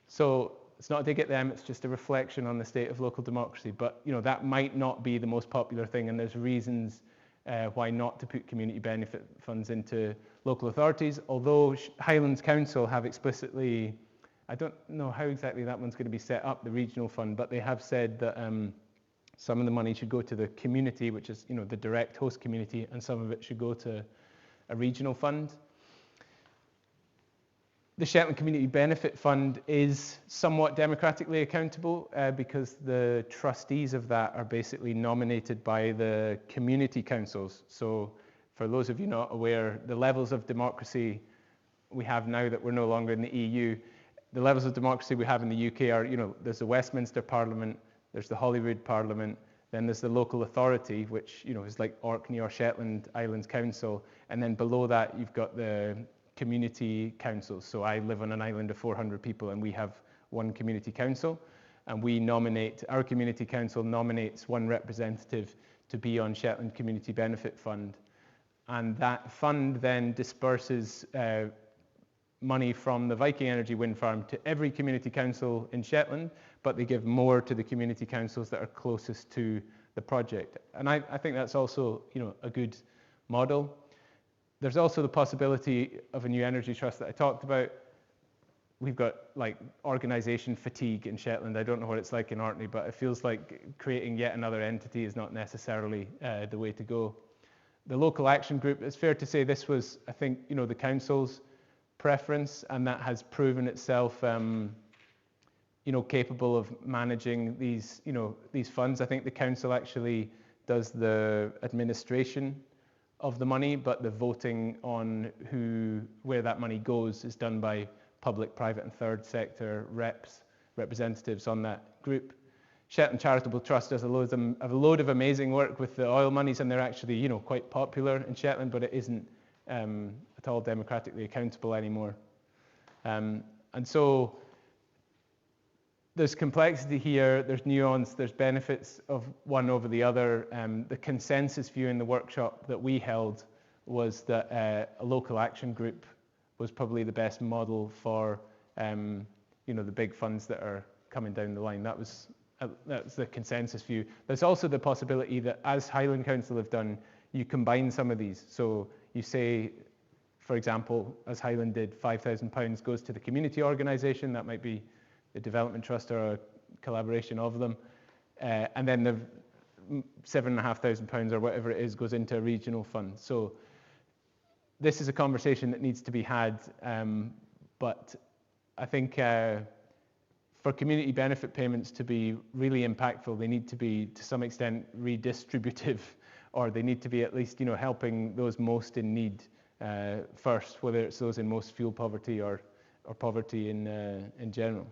So it's not a dig at them, it's just a reflection on the state of local democracy. But that might not be the most popular thing, and there's reasons why not to put community benefit funds into local authorities, although Highlands Council have explicitly, I don't know how exactly that one's going to be set up, the regional fund, but they have said that some of the money should go to the community, which is the direct host community, and some of it should go to a regional fund. The Shetland Community Benefit Fund is somewhat democratically accountable because the trustees of that are basically nominated by the community councils. So for those of you not aware, the levels of democracy we have now that we're no longer in the EU, the levels of democracy we have in the UK are, there's the Westminster Parliament, there's the Holyrood Parliament, then there's the local authority, which is like Orkney or Shetland Islands Council, and then below that you've got the community councils. So I live on an island of 400 people, and we have one community council, and our community council nominates one representative to be on Shetland Community Benefit Fund, and that fund then disperses money from the Viking Energy wind farm to every community council in Shetland, but they give more to the community councils that are closest to the project. And I think that's also a good model. There's also the possibility of a new energy trust that I talked about. We've got organisation fatigue in Shetland. I don't know what it's like in Orkney, but it feels like creating yet another entity is not necessarily the way to go. The local action group, it's fair to say this was, I think, the council's preference, and that has proven itself capable of managing these funds. I think the council actually does the administration of the money, but the voting on where that money goes is done by public, private and third sector representatives on that group. Shetland Charitable Trust does a load of amazing work with the oil monies, and they're actually quite popular in Shetland, but it isn't at all democratically accountable anymore. And so there's complexity here, there's nuance, there's benefits of one over the other. The consensus view in the workshop that we held was that a local action group was probably the best model for the big funds that are coming down the line. That's the consensus view. There's also the possibility that, as Highland Council have done, you combine some of these. So you say, for example, as Highland did, £5,000 goes to the community organisation. That might be the development trust or a collaboration of them. And then the £7,500 or whatever it is goes into a regional fund. So this is a conversation that needs to be had. But I think for community benefit payments to be really impactful, they need to be, to some extent, redistributive, or they need to be at least, helping those most in need first, whether it's those in most fuel poverty or poverty in general.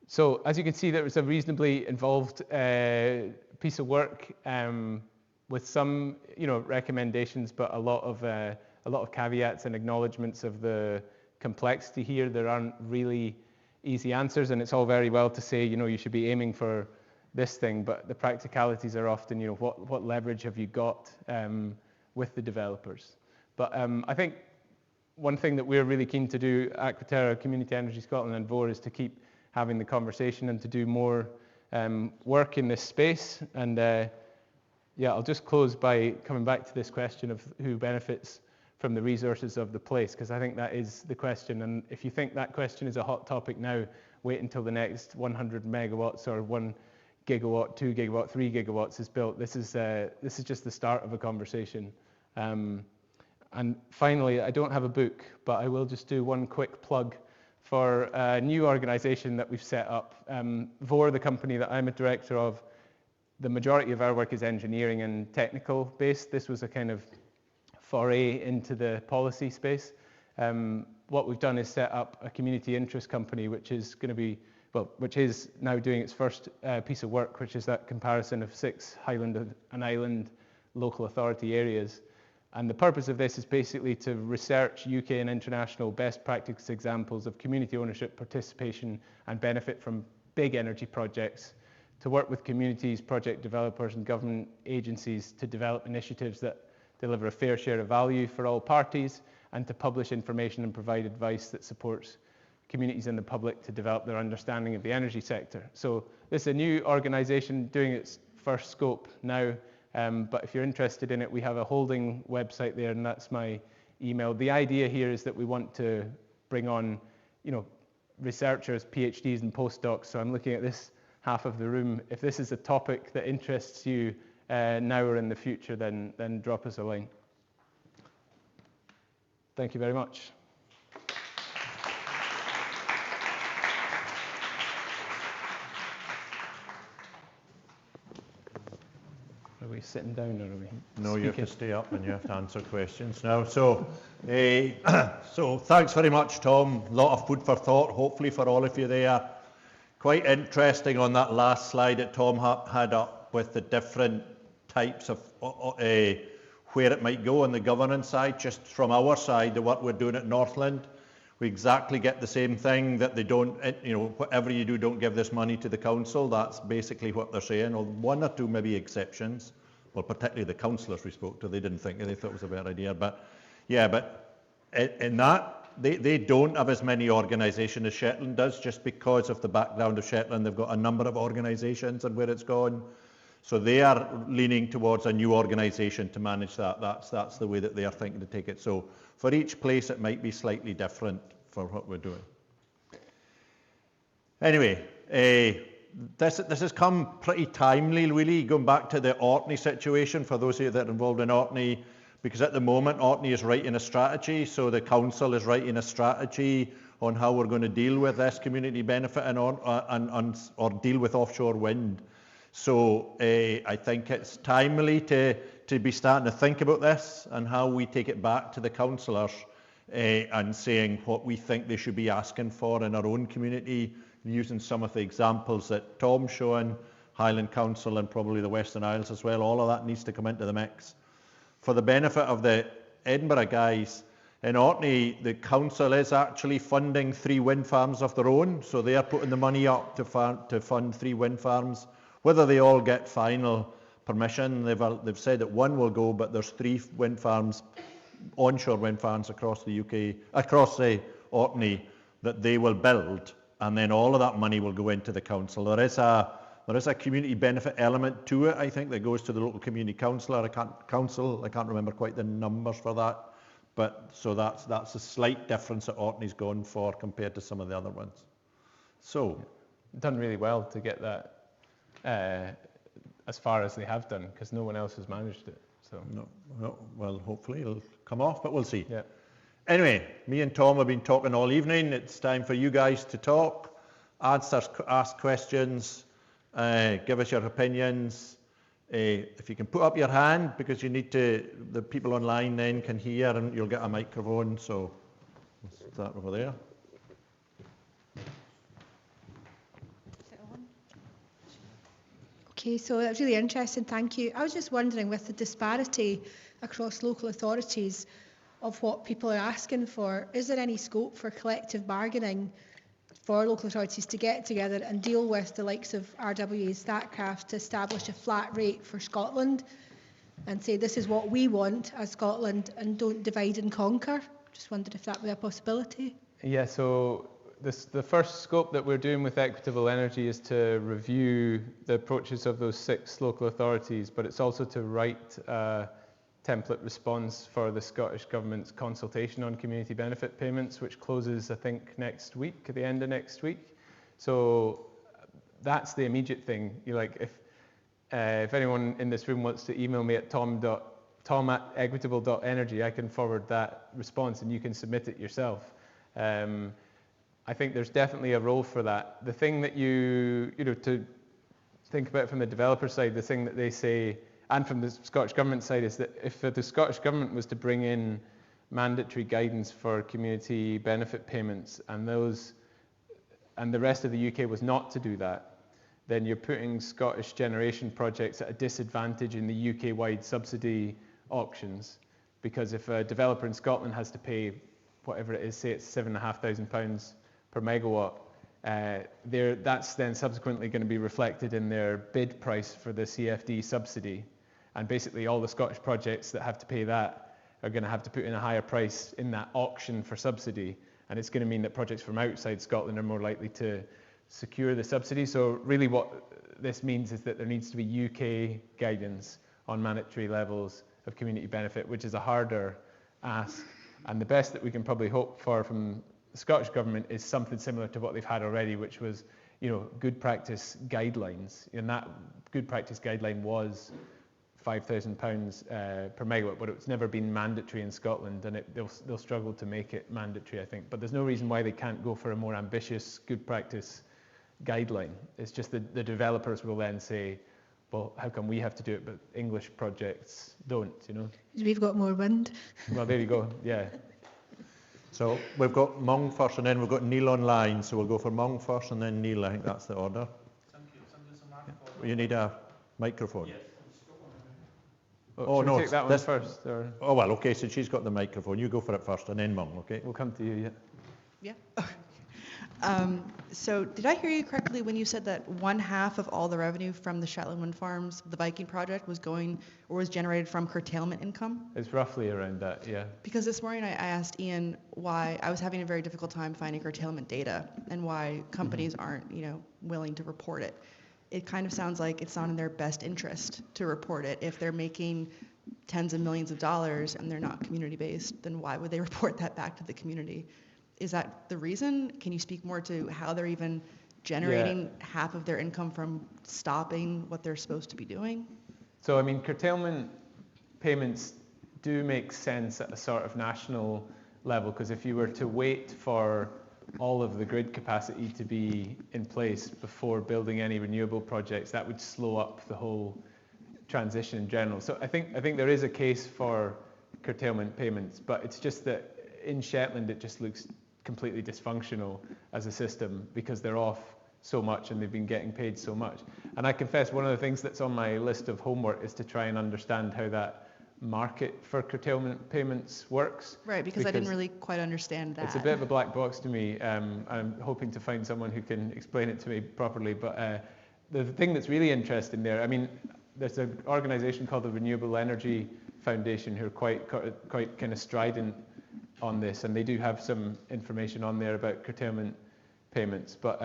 So as you can see, there was a reasonably involved piece of work with some, recommendations, but a lot of caveats and acknowledgements of the complexity here. There aren't really easy answers, and it's all very well to say, you should be aiming for this thing, but the practicalities are often, what leverage have you got with the developers? But I think one thing that we're really keen to do, Aquatera, Community Energy Scotland and Voar, is to keep having the conversation and to do more work in this space. And I'll just close by coming back to this question of who benefits from the resources of the place, because I think that is the question. And if you think that question is a hot topic now, wait until the next 100 megawatts or 1 gigawatt, 2 gigawatt, 3 gigawatts is built. This is just the start of a conversation. And And finally, I don't have a book, but I will just do one quick plug for a new organisation that we've set up. Voar, the company that I'm a director of, the majority of our work is engineering and technical based. This was a kind of foray into the policy space. What we've done is set up a community interest company, which is now doing its first piece of work, which is that comparison of 6 Highland and Island local authority areas. And the purpose of this is basically to research UK and international best practice examples of community ownership, participation, and benefit from big energy projects, to work with communities, project developers, and government agencies to develop initiatives that deliver a fair share of value for all parties, and to publish information and provide advice that supports communities and the public to develop their understanding of the energy sector. So this is a new organisation doing its first scope now. But if you're interested in it, we have a holding website there, and that's my email. The idea here is that we want to bring on, researchers, PhDs, and postdocs. So I'm looking at this half of the room. If this is a topic that interests you now or in the future, then drop us a line. Thank you very much. Are we sitting down, or are we No, speaking? you have to stay up and you have to answer questions now. So thanks very much, Tom. A lot of food for thought, hopefully, for all of you there. Quite interesting on that last slide that Tom had up with the different types of where it might go on the governance side. Just from our side, the work we're doing at Northland, we exactly get the same thing, that they don't, whatever you do, don't give this money to the council. That's basically what they're saying, or one or two maybe exceptions. Well, particularly the councillors we spoke to, they thought it was a better idea. But yeah, but in that, they don't have as many organisations as Shetland does, just because of the background of Shetland. They've got a number of organisations and where it's gone. So they are leaning towards a new organisation to manage that. That's the way that they are thinking to take it. So for each place, it might be slightly different for what we're doing. Anyway, this has come pretty timely, really, going back to the Orkney situation, for those of you that are involved in Orkney, because at the moment, Orkney is writing a strategy, so the council is writing a strategy on how we're going to deal with this community benefit or deal with offshore wind. So I think it's timely to be starting to think about this and how we take it back to the councillors and saying what we think they should be asking for in our own community, using some of the examples that Tom's showing, Highland Council and probably the Western Isles as well. All of that needs to come into the mix. For the benefit of the Edinburgh guys, in Orkney, the council is actually funding 3 wind farms of their own, so they are putting the money up to fund 3 wind farms. Whether they all get final permission, they've said that 1 will go, but there's 3 wind farms, onshore wind farms across the UK, across the Orkney, that they will build, and then all of that money will go into the council. There is a community benefit element to it, I think, that goes to the local community councillor. I can't remember quite the numbers for that, but so that's a slight difference that Orkney's gone for compared to some of the other ones. So, done really well to get that as far as they have done, because no one else has managed it. So no, well, hopefully it'll come off, but we'll see. Yeah. Anyway, me and Tom have been talking all evening. It's time for you guys to talk, ask questions, give us your opinions. If you can put up your hand, because you need to, the people online then can hear, and you'll get a microphone. So we'll start over there. Okay, so that's really interesting, thank you. I was just wondering, with the disparity across local authorities of what people are asking for, is there any scope for collective bargaining for local authorities to get together and deal with the likes of RWA, Statkraft, to establish a flat rate for Scotland and say this is what we want as Scotland, and don't divide and conquer? Just wondered if that were a possibility. Yeah, so the first scope that we're doing with Equitable Energy is to review the approaches of those 6 local authorities, but it's also to write a template response for the Scottish Government's consultation on community benefit payments, which closes, I think, next week, at the end of next week. So that's the immediate thing. If anyone in this room wants to email me at Tom at equitable.energy, I can forward that response and you can submit it yourself. I think there's definitely a role for that. The thing that to think about from the developer side, the thing that they say, and from the Scottish Government side, is that if the Scottish Government was to bring in mandatory guidance for community benefit payments and the rest of the UK was not to do that, then you're putting Scottish generation projects at a disadvantage in the UK-wide subsidy auctions, because if a developer in Scotland has to pay whatever it is, say it's £7,500 per megawatt, that's then subsequently going to be reflected in their bid price for the CFD subsidy, and basically all the Scottish projects that have to pay that are going to have to put in a higher price in that auction for subsidy, and it's going to mean that projects from outside Scotland are more likely to secure the subsidy. So really what this means is that there needs to be UK guidance on mandatory levels of community benefit, which is a harder ask. And the best that we can probably hope for from the Scottish Government is something similar to what they've had already, which was, good practice guidelines. And that good practice guideline was £5,000 per megawatt, but it's never been mandatory in Scotland, and they'll struggle to make it mandatory, I think. But there's no reason why they can't go for a more ambitious good practice guideline. It's just that the developers will then say, well, how come we have to do it, but English projects don't, We've got more wind. Well, there you go, yeah. So we've got Mung first and then we've got Neil online, so we'll go for Mung first and then Neil. I think that's the order. Thank you. Somebody some microphone. You need a microphone. Yes. Well, should we take that one this first? Or Oh, well, okay, so she's got the microphone. You go for it first and then Mung, okay? we'll come to you, yeah. Yeah. So did I hear you correctly when you said that 1/2 of all the revenue from the Shetland wind farms, the Viking project, was generated from curtailment income? It's roughly around that, yeah. Because this morning I asked Ian why I was having a very difficult time finding curtailment data and why companies aren't, willing to report it. It kind of sounds like it's not in their best interest to report it. If they're making tens of millions of dollars and they're not community-based, then why would they report that back to the community? Is that the reason? Can you speak more to how they're even generating half of their income from stopping what they're supposed to be doing? So, curtailment payments do make sense at a sort of national level, because if you were to wait for all of the grid capacity to be in place before building any renewable projects, that would slow up the whole transition in general. So I think there is a case for curtailment payments, but it's just that in Shetland it just looks completely dysfunctional as a system because they're off so much and they've been getting paid so much. And I confess one of the things that's on my list of homework is to try and understand how that market for curtailment payments works. Right, because I didn't really quite understand that. It's a bit of a black box to me. I'm hoping to find someone who can explain it to me properly. But the thing that's really interesting there, there's an organisation called the Renewable Energy Foundation who are quite kind of strident on this, and they do have some information on there about curtailment payments. But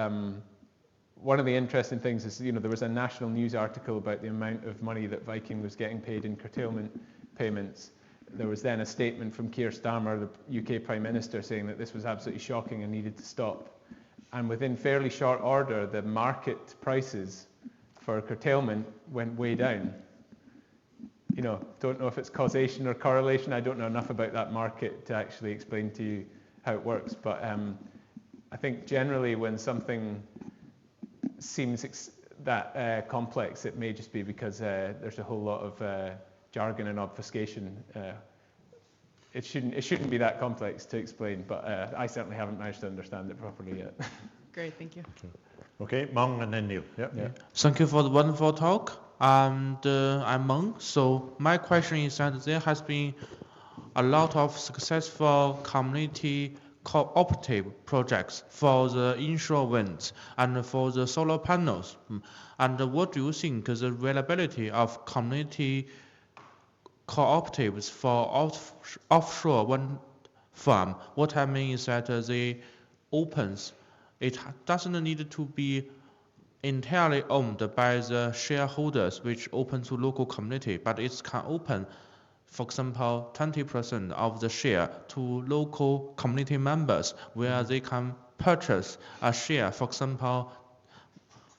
one of the interesting things is, there was a national news article about the amount of money that Viking was getting paid in curtailment payments. There was then a statement from Keir Starmer, the UK Prime Minister, saying that this was absolutely shocking and needed to stop. And within fairly short order, the market prices for curtailment went way down. Don't know if it's causation or correlation. I don't know enough about that market to actually explain to you how it works. But I think generally when something seems that complex, it may just be because there's a whole lot of jargon and obfuscation. It shouldn't be that complex to explain, but I certainly haven't managed to understand it properly yet. Great, thank you. Okay, Mung and then Neil. Yep. Yeah. Thank you for the wonderful talk. And I'm Meng. So my question is that there has been a lot of successful community cooperative projects for the inshore winds and for the solar panels. And what do you think is the availability of community cooperatives for offshore wind farm? What I mean is that it doesn't need to be entirely owned by the shareholders, which open to local community, but it can open, for example, 20% of the share to local community members, where they can purchase a share, for example,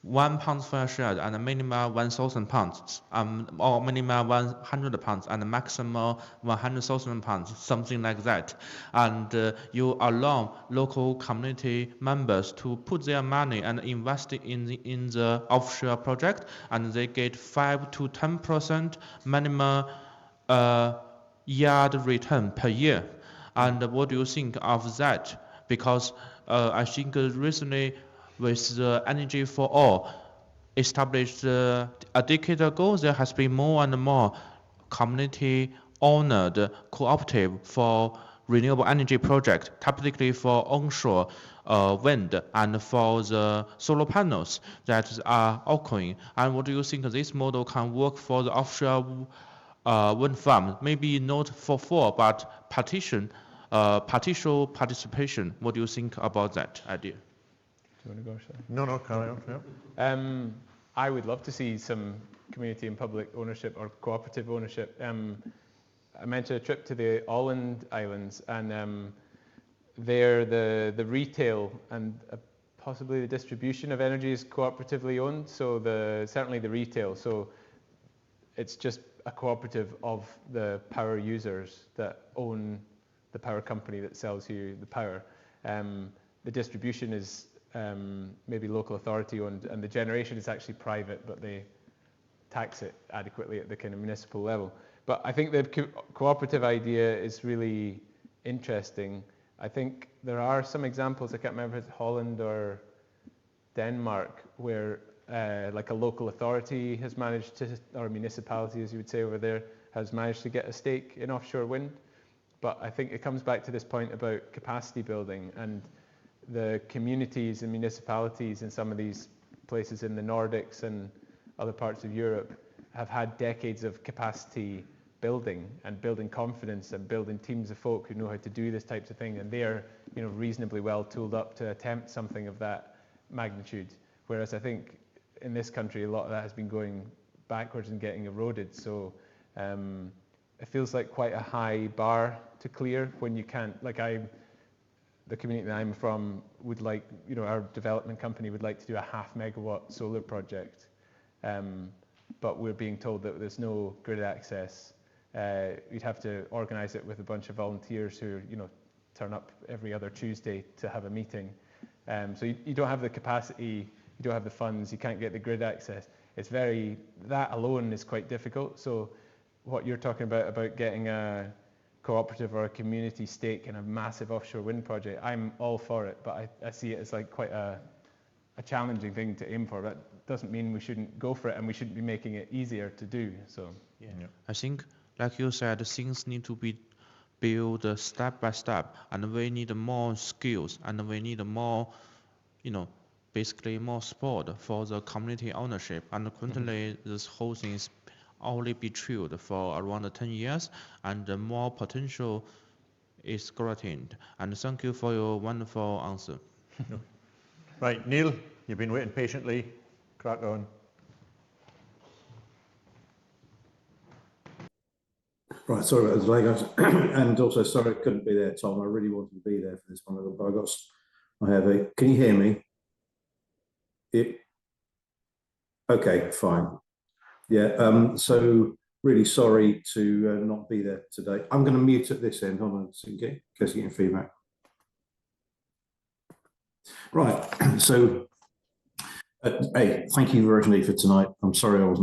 1 pound fair share and a minimum 1,000 pounds, or minimum 100 pounds and maximum 100,000 pounds, something like that. And you allow local community members to put their money and invest in the offshore project, and they get 5 to 10% minimum yard return per year. And what do you think of that? Because I think recently with the Energy for All established a decade ago, there has been more and more community-owned cooperative for renewable energy project, typically for onshore wind and for the solar panels that are occurring. And what do you think this model can work for the offshore wind farm? Maybe not for, but partial participation. What do you think about that idea? Do you want to go, Shelley? No, carry on. Yeah. I would love to see some community and public ownership or cooperative ownership. I mentioned a trip to the Shetland Islands, and there the retail and possibly the distribution of energy is cooperatively owned. So certainly the retail. So it's just a cooperative of the power users that own the power company that sells you the power. The distribution is maybe local authority owned, and the generation is actually private, but they tax it adequately at the kind of municipal level. But I think the cooperative idea is really interesting. I think there are some examples, I can't remember if it's Holland or Denmark, where like a local authority has managed to, or a municipality as you would say over there, has managed to get a stake in offshore wind. But I think it comes back to this point about capacity building, and the communities and municipalities in some of these places in the Nordics and other parts of Europe have had decades of capacity building and building confidence and building teams of folk who know how to do this types of thing, and they're reasonably well tooled up to attempt something of that magnitude. Whereas I think in this country a lot of that has been going backwards and getting eroded. So it feels like quite a high bar to clear when you can't, the community that I'm from would like, our development company would like to do a 0.5 megawatt solar project, but we're being told that there's no grid access. We'd have to organise it with a bunch of volunteers who, turn up every other Tuesday to have a meeting. So you don't have the capacity, you don't have the funds, you can't get the grid access. That alone is quite difficult. So what you're talking about getting a cooperative or a community stake in a massive offshore wind project, I'm all for it, but I see it as like quite a challenging thing to aim for. That doesn't mean we shouldn't go for it, and we shouldn't be making it easier to do. So yeah. I think, like you said, things need to be built step by step, and we need more skills, and we need more, basically more support for the community ownership. And currently, this whole thing is only be trilled for around 10 years, and more potential is granted. And thank you for your wonderful answer. Right, Neil, you've been waiting patiently. Crack on. Right, sorry about the delay, guys. And also, sorry I couldn't be there, Tom. I really wanted to be there for this one, but can you hear me? Okay, fine. Yeah, so really sorry to not be there today. I'm going to mute at this end, hold on, in case you're getting feedback. Right, so hey, thank you originally for tonight. I'm sorry I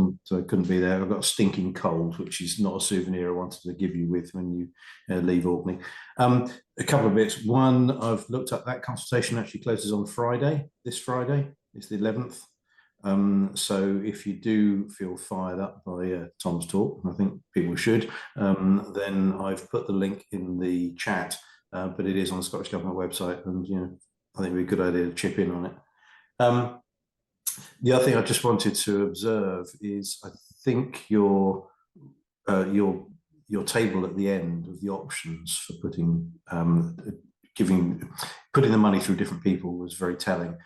couldn't be there. I've got a stinking cold, which is not a souvenir I wanted to give you with when you leave Orkney. A couple of bits. One, I've looked up that consultation actually closes on Friday. This Friday, it's the 11th. So if you do feel fired up by Tom's talk, and I think people should, then I've put the link in the chat, but it is on the Scottish Government website, and I think it'd be a good idea to chip in on it. The other thing I just wanted to observe is I think your table at the end of the options for putting the money through different people was very telling.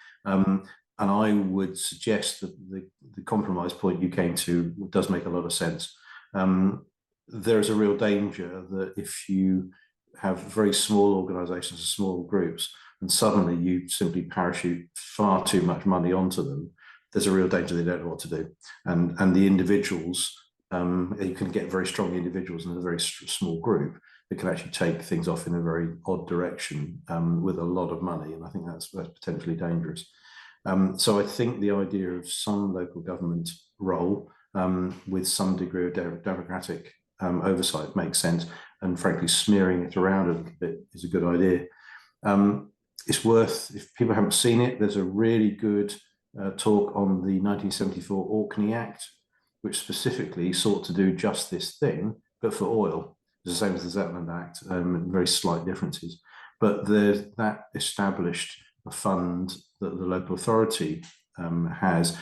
And I would suggest that the compromise point you came to does make a lot of sense. There is a real danger that if you have very small organisations and small groups, and suddenly you simply parachute far too much money onto them, there's a real danger they don't know what to do. And the individuals, you can get very strong individuals in a very small group that can actually take things off in a very odd direction with a lot of money. And I think that's potentially dangerous. So I think the idea of some local government role with some degree of democratic oversight makes sense. And frankly, smearing it around a little bit is a good idea. It's worth, if people haven't seen it, there's a really good talk on the 1974 Orkney Act, which specifically sought to do just this thing, but for oil. It's the same as the Shetland Act, very slight differences. But that established a fund that the local authority has,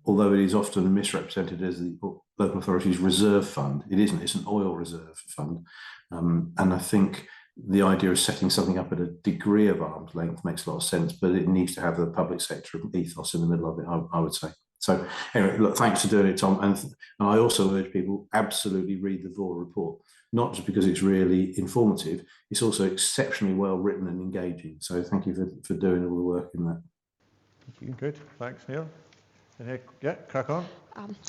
although it is often misrepresented as the local authority's reserve fund. It isn't, it's an oil reserve fund. And I think the idea of setting something up at a degree of arm's length makes a lot of sense, but it needs to have the public sector ethos in the middle of it, I would say. So anyway, look, thanks for doing it, Tom. And I also urge people absolutely read the Voar report, not just because it's really informative, it's also exceptionally well written and engaging. So thank you for doing all the work in that. Thank you. Good. Thanks, Neil. Yeah, crack on.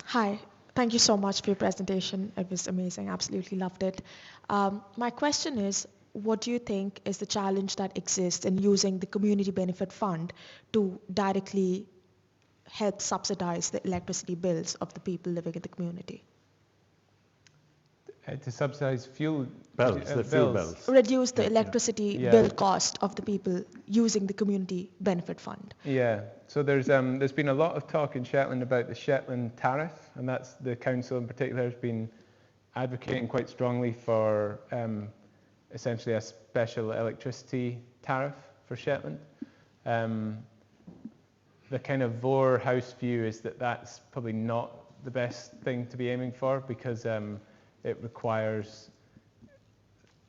Hi. Thank you so much for your presentation. It was amazing. Absolutely loved it. My question is, what do you think is the challenge that exists in using the community benefit fund to directly help subsidize the electricity bills of the people living in the community? To subsidize fuel bills, the fuel bills. Reduce the electricity bill cost of the people using the community benefit fund. Yeah, so there's been a lot of talk in Shetland about the Shetland tariff, and that's the council in particular has been advocating quite strongly for essentially a special electricity tariff for Shetland. The kind of Voar house view is that that's probably not the best thing to be aiming for, because it requires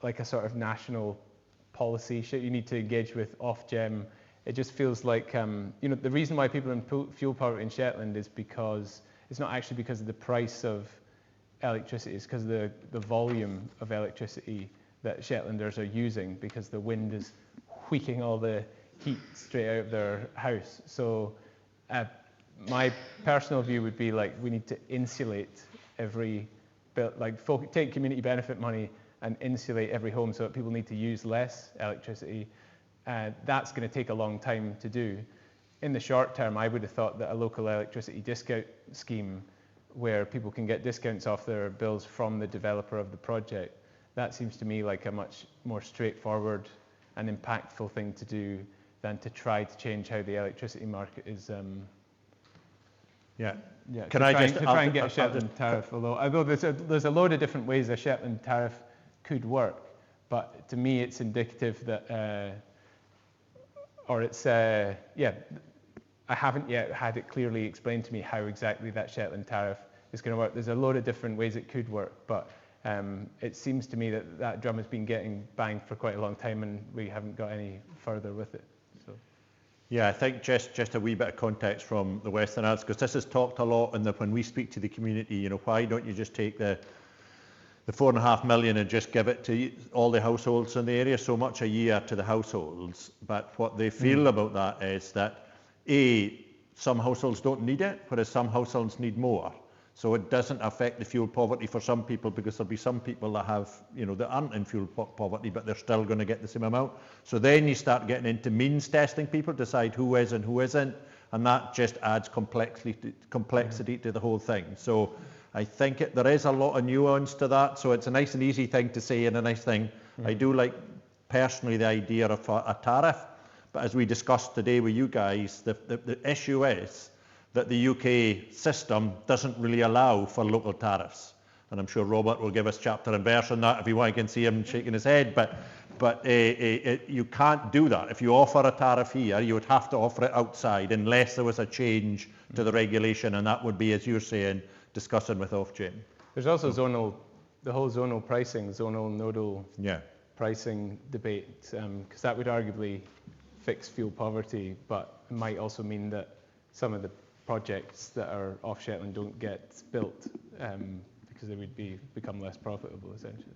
like a sort of national policy. You need to engage with Ofgem. It just feels like, the reason why people are in fuel poverty in Shetland is because, it's not actually because of the price of electricity, it's because of the volume of electricity that Shetlanders are using, because the wind is wheaking all the heat straight out of their house. So my personal view would be like, we need to insulate every take community benefit money and insulate every home so that people need to use less electricity. That's going to take a long time to do. In the short term, I would have thought that a local electricity discount scheme where people can get discounts off their bills from the developer of the project, that seems to me like a much more straightforward and impactful thing to do than to try to change how the electricity market is. Can I just try and get a Shetland tariff? Although there's a load of different ways a Shetland tariff could work, but to me it's indicative that, I haven't yet had it clearly explained to me how exactly that Shetland tariff is going to work. There's a load of different ways it could work, but it seems to me that that drum has been getting banged for quite a long time and we haven't got any further with it. So. Yeah, I think just a wee bit of context from the Western Isles, because this is talked a lot, and when we speak to the community, why don't you just take the 4.5 million and just give it to all the households in the area, so much a year to the households. But what they feel about that is that, some households don't need it, whereas some households need more. So it doesn't affect the fuel poverty for some people, because there'll be some people that have, that aren't in fuel poverty, but they're still going to get the same amount. So then you start getting into means testing people, decide who is and who isn't, and that just adds complexity to the whole thing. So I think there is a lot of nuance to that. So it's a nice and easy thing to say and a nice thing. I do like personally the idea of a tariff, but as we discussed today with you guys, the issue is that the UK system doesn't really allow for local tariffs. And I'm sure Robert will give us chapter and verse on that if you want. You can see him shaking his head, but you can't do that. If you offer a tariff here, you would have to offer it outside unless there was a change to the regulation, and that would be, as you're saying, discussing with Ofgem. There's also the whole zonal pricing, zonal nodal pricing debate, because that would arguably fix fuel poverty, but it might also mean that some of the projects that are off Shetland don't get built because they would become less profitable, essentially.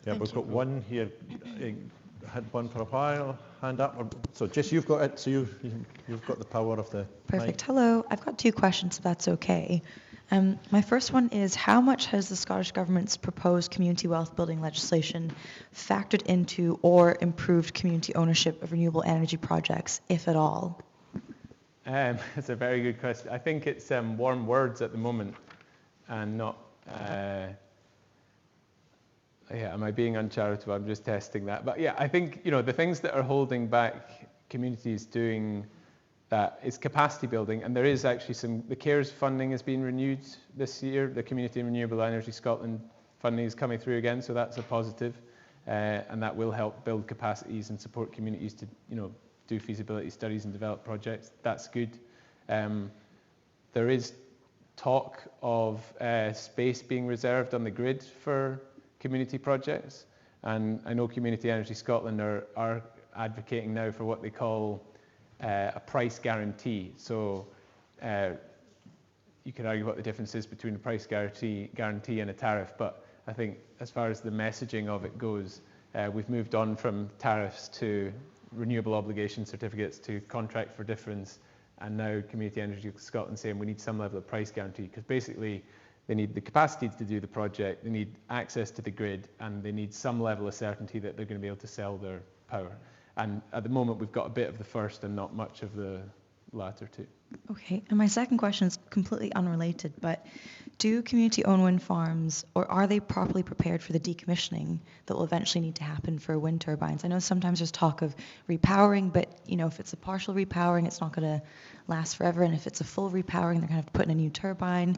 Yeah, we've got one here. had one for a while, hand up. So Jess, you've got it, so you've got the power of the Perfect. mic. Hello. I've got 2 questions, if that's okay. My first one is, how much has the Scottish Government's proposed community wealth building legislation factored into or improved community ownership of renewable energy projects, if at all? It's a very good question. I think it's warm words at the moment and not... yeah, am I being uncharitable? I'm just testing that. But yeah, I think, the things that are holding back communities doing that is capacity building. And there is actually the CARES funding has been renewed this year. The Community and Renewable Energy Scotland funding is coming through again, so that's a positive. And that will help build capacities and support communities to, do feasibility studies and develop projects. That's good. There is talk of space being reserved on the grid for community projects, and I know Community Energy Scotland are advocating now for what they call a price guarantee. So you can argue what the difference is between a price guarantee and a tariff, but I think as far as the messaging of it goes, we've moved on from tariffs to renewable obligation certificates to contract for difference, and now Community Energy Scotland saying we need some level of price guarantee, because basically they need the capacity to do the project, they need access to the grid, and they need some level of certainty that they're going to be able to sell their power. And at the moment we've got a bit of the first and not much of the latter two. Okay, and my second question is completely unrelated, but do community-owned wind farms, or are they properly prepared for the decommissioning that will eventually need to happen for wind turbines? I know sometimes there's talk of repowering, but if it's a partial repowering, it's not going to last forever, and if it's a full repowering, they're going to have to put in a new turbine.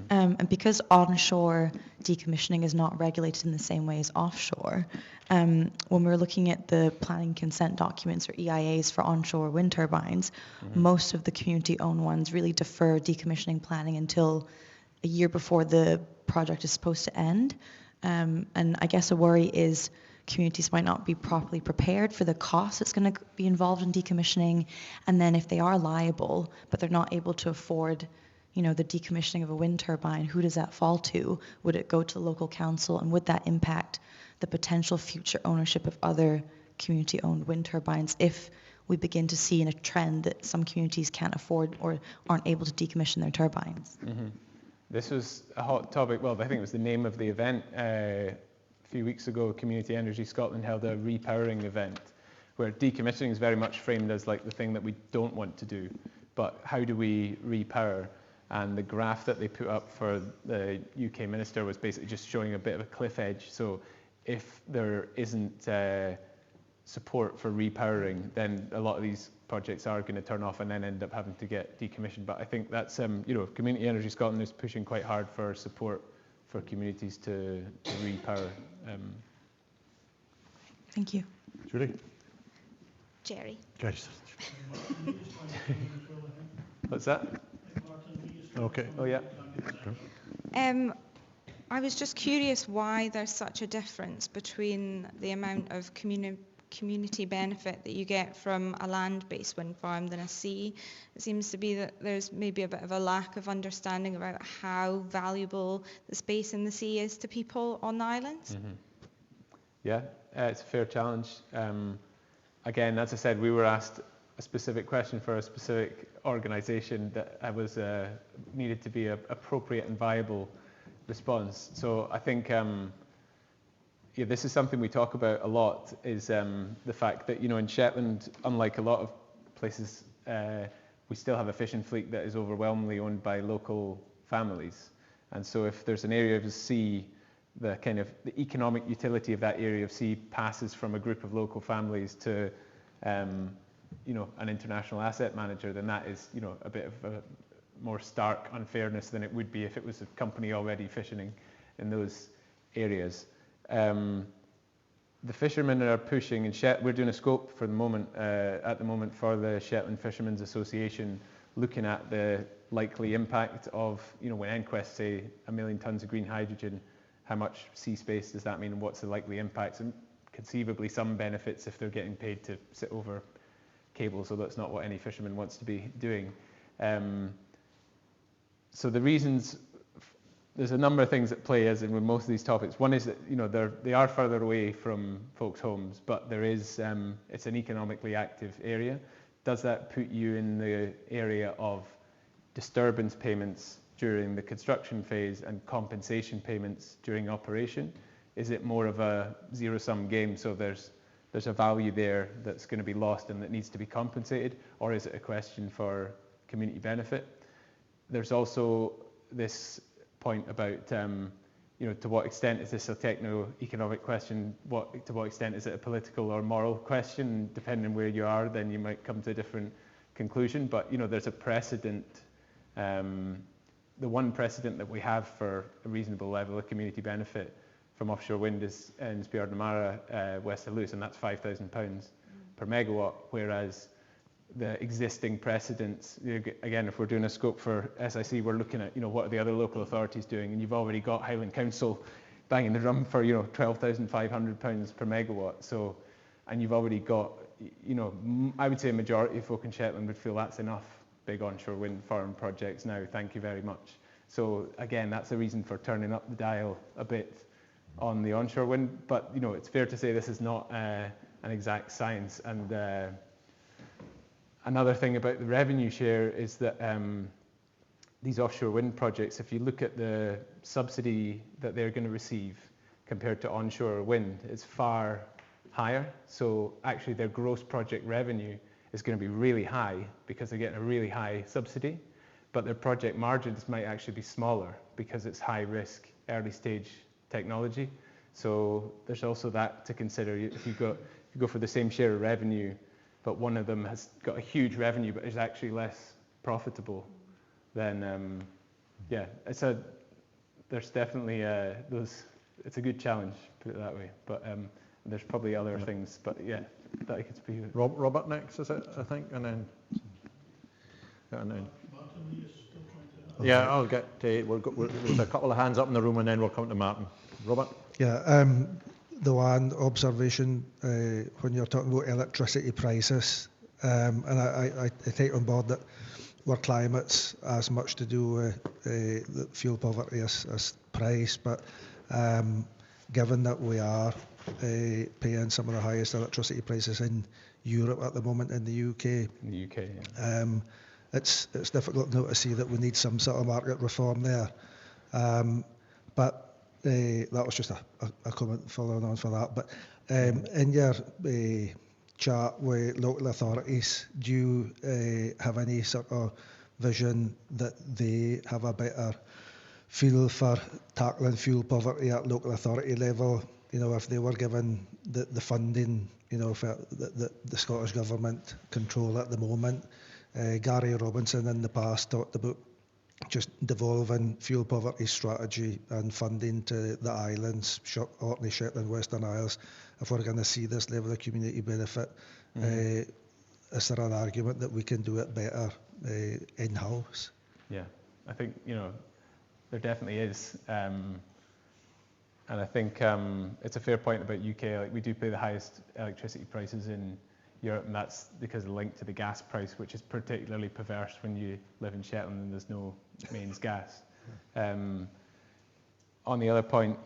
And because onshore decommissioning is not regulated in the same way as offshore, when we were looking at the planning consent documents or EIAs for onshore wind turbines, most of the community-owned ones really defer decommissioning planning until a year before the project is supposed to end. And I guess a worry is communities might not be properly prepared for the cost that's going to be involved in decommissioning. And then if they are liable, but they're not able to afford, the decommissioning of a wind turbine, who does that fall to? Would it go to the local council? And would that impact the potential future ownership of other community-owned wind turbines if we begin to see in a trend that some communities can't afford or aren't able to decommission their turbines? This was a hot topic. Well, I think it was the name of the event. A few weeks ago, Community Energy Scotland held a repowering event where decommissioning is very much framed as like the thing that we don't want to do. But how do we repower? And the graph that they put up for the UK minister was basically just showing a bit of a cliff edge. So if there isn't support for repowering, then a lot of these projects are going to turn off and then end up having to get decommissioned. But I think that's, Community Energy Scotland is pushing quite hard for support for communities to repower. Thank you. Julie? Jerry. Guys. What's that? Okay. Oh, yeah. I was just curious why there's such a difference between the amount of community benefit that you get from a land-based wind farm than a sea. It seems to be that there's maybe a bit of a lack of understanding about how valuable the space in the sea is to people on the islands. Yeah, it's a fair challenge. Again, as I said, we were asked a specific question for a specific organisation that was needed to be an appropriate and viable response. So I think this is something we talk about a lot, is the fact that, in Shetland, unlike a lot of places, we still have a fishing fleet that is overwhelmingly owned by local families. And so if there's an area of the sea, the economic utility of that area of sea passes from a group of local families to an international asset manager, then that is, a bit of a more stark unfairness than it would be if it was a company already fishing in those areas. The fishermen are pushing, and we're doing a scope for the moment, at the moment for the Shetland Fishermen's Association, looking at the likely impact of, when EnQuest say 1 million tonnes of green hydrogen, how much sea space does that mean, and what's the likely impacts, and conceivably some benefits if they're getting paid to sit over cables, although that's not what any fisherman wants to be doing. So the reasons there's a number of things at play, as in with most of these topics. One is that, you know, they are further away from folks' homes, but there is, it's an economically active area. Does that put you in the area of disturbance payments during the construction phase and compensation payments during operation? Is it more of a zero-sum game, so there's a value there that's going to be lost and that needs to be compensated, or is it a question for community benefit? There's also this point about, you know, to what extent is this a techno-economic question? To what extent is it a political or moral question? Depending on where you are, then you might come to a different conclusion. But, you know, there's a precedent. The one precedent that we have for a reasonable level of community benefit from offshore wind is in Spior na Mara, west of Lewis, and that's £5,000 per megawatt, whereas the existing precedents, again, if we're doing a scope for SIC, we're looking at, you know, what are the other local authorities doing, and you've already got Highland Council banging the drum for, you know, £12,500 per megawatt. So, and you've already got, you know, I would say a majority of folk in Shetland would feel that's enough big onshore wind farm projects now, thank you very much. So again, that's a reason for turning up the dial a bit on the onshore wind, but, you know, it's fair to say this is not an exact science. And another thing about the revenue share is that these offshore wind projects, if you look at the subsidy that they're going to receive compared to onshore wind, it's far higher. So actually their gross project revenue is going to be really high because they're getting a really high subsidy, but their project margins might actually be smaller because it's high risk, early stage technology. So there's also that to consider. If you go for the same share of revenue, but one of them has got a huge revenue but is actually less profitable, then yeah, there's definitely it's a good challenge, put it that way. But there's probably other things, but yeah, that I could speak about. Robert next, is it, I think, and then. Yeah, I'll get to, there's a couple of hands up in the room and then we'll come to Martin. Robert? Yeah, the one observation when you're talking about electricity prices, and I take on board that our climate's as much to do with the fuel poverty as price, but given that we are paying some of the highest electricity prices in Europe at the moment, in the UK. In the UK, yeah. It's difficult now to see that we need some sort of market reform there. But that was just a comment following on for that. But in your chat with local authorities, do you have any sort of vision that they have a better feel for tackling fuel poverty at local authority level? You know, if they were given the funding, you know, for the Scottish Government control at the moment. Gary Robinson in the past talked about just devolving fuel poverty strategy and funding to the islands, Orkney, Shetland, Western Isles. If we're going to see this level of community benefit, is there an argument that we can do it better in-house? Yeah, I think, you know, there definitely is. And I think it's a fair point about UK. Like, we do pay the highest electricity prices in Europe, and that's because of the link to the gas price, which is particularly perverse when you live in Shetland and there's no mains gas. On the other point,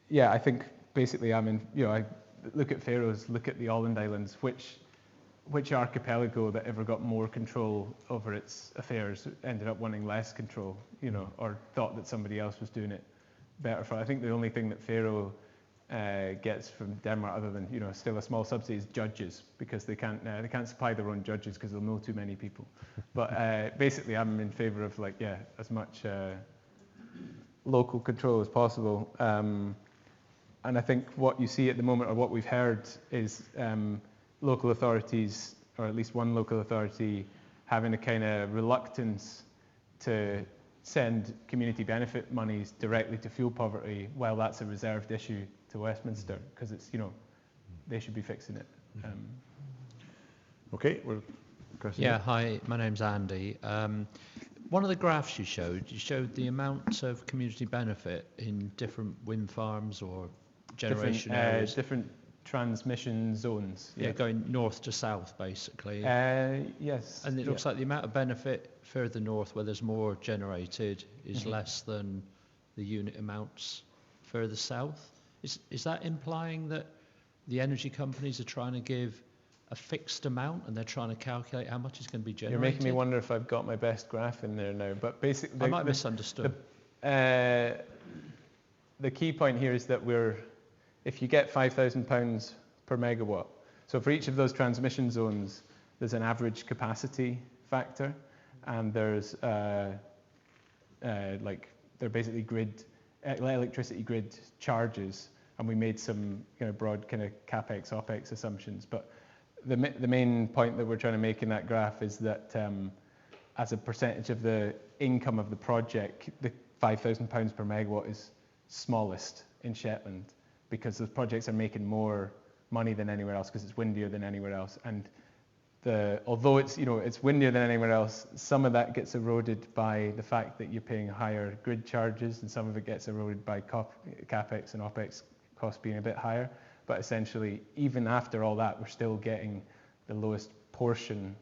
yeah, I think basically I look at Faroes, look at the Åland Islands, which archipelago that ever got more control over its affairs ended up wanting less control, you know, or thought that somebody else was doing it better for. I think the only thing that Faroe gets from Denmark, other than, you know, still a small subsidy, is judges, because they can't supply their own judges because they'll know too many people. But basically, I'm in favour of, like, yeah, as much local control as possible. And I think what you see at the moment, or what we've heard, is local authorities, or at least one local authority, having a kind of reluctance to send community benefit monies directly to fuel poverty, while that's a reserved issue to Westminster, because it's, you know, they should be fixing it. Okay, well, Chris. Yeah, hi, my name's Andy. One of the graphs you showed the amount of community benefit in different wind farms or generation areas. Different transmission zones. Yeah, going north to south, basically. Yes. And it looks like the amount of benefit further north, where there's more generated, is less than the unit amounts further south. Is that implying that the energy companies are trying to give a fixed amount and they're trying to calculate how much is going to be generated? You're making me wonder if I've got my best graph in there now. But basically, I might have misunderstood. The key point here is that if you get £5,000 per megawatt, so for each of those transmission zones, there's an average capacity factor, and there's they're basically electricity grid charges, and we made some broad kind of capex opex assumptions. But the main point that we're trying to make in that graph is that as a percentage of the income of the project, the £5,000 per megawatt is smallest in Shetland, because those projects are making more money than anywhere else because it's windier than anywhere else. And although it's windier than anywhere else, some of that gets eroded by the fact that you're paying higher grid charges, and some of it gets eroded by capex and opex costs being a bit higher. But essentially, even after all that, we're still getting the lowest portion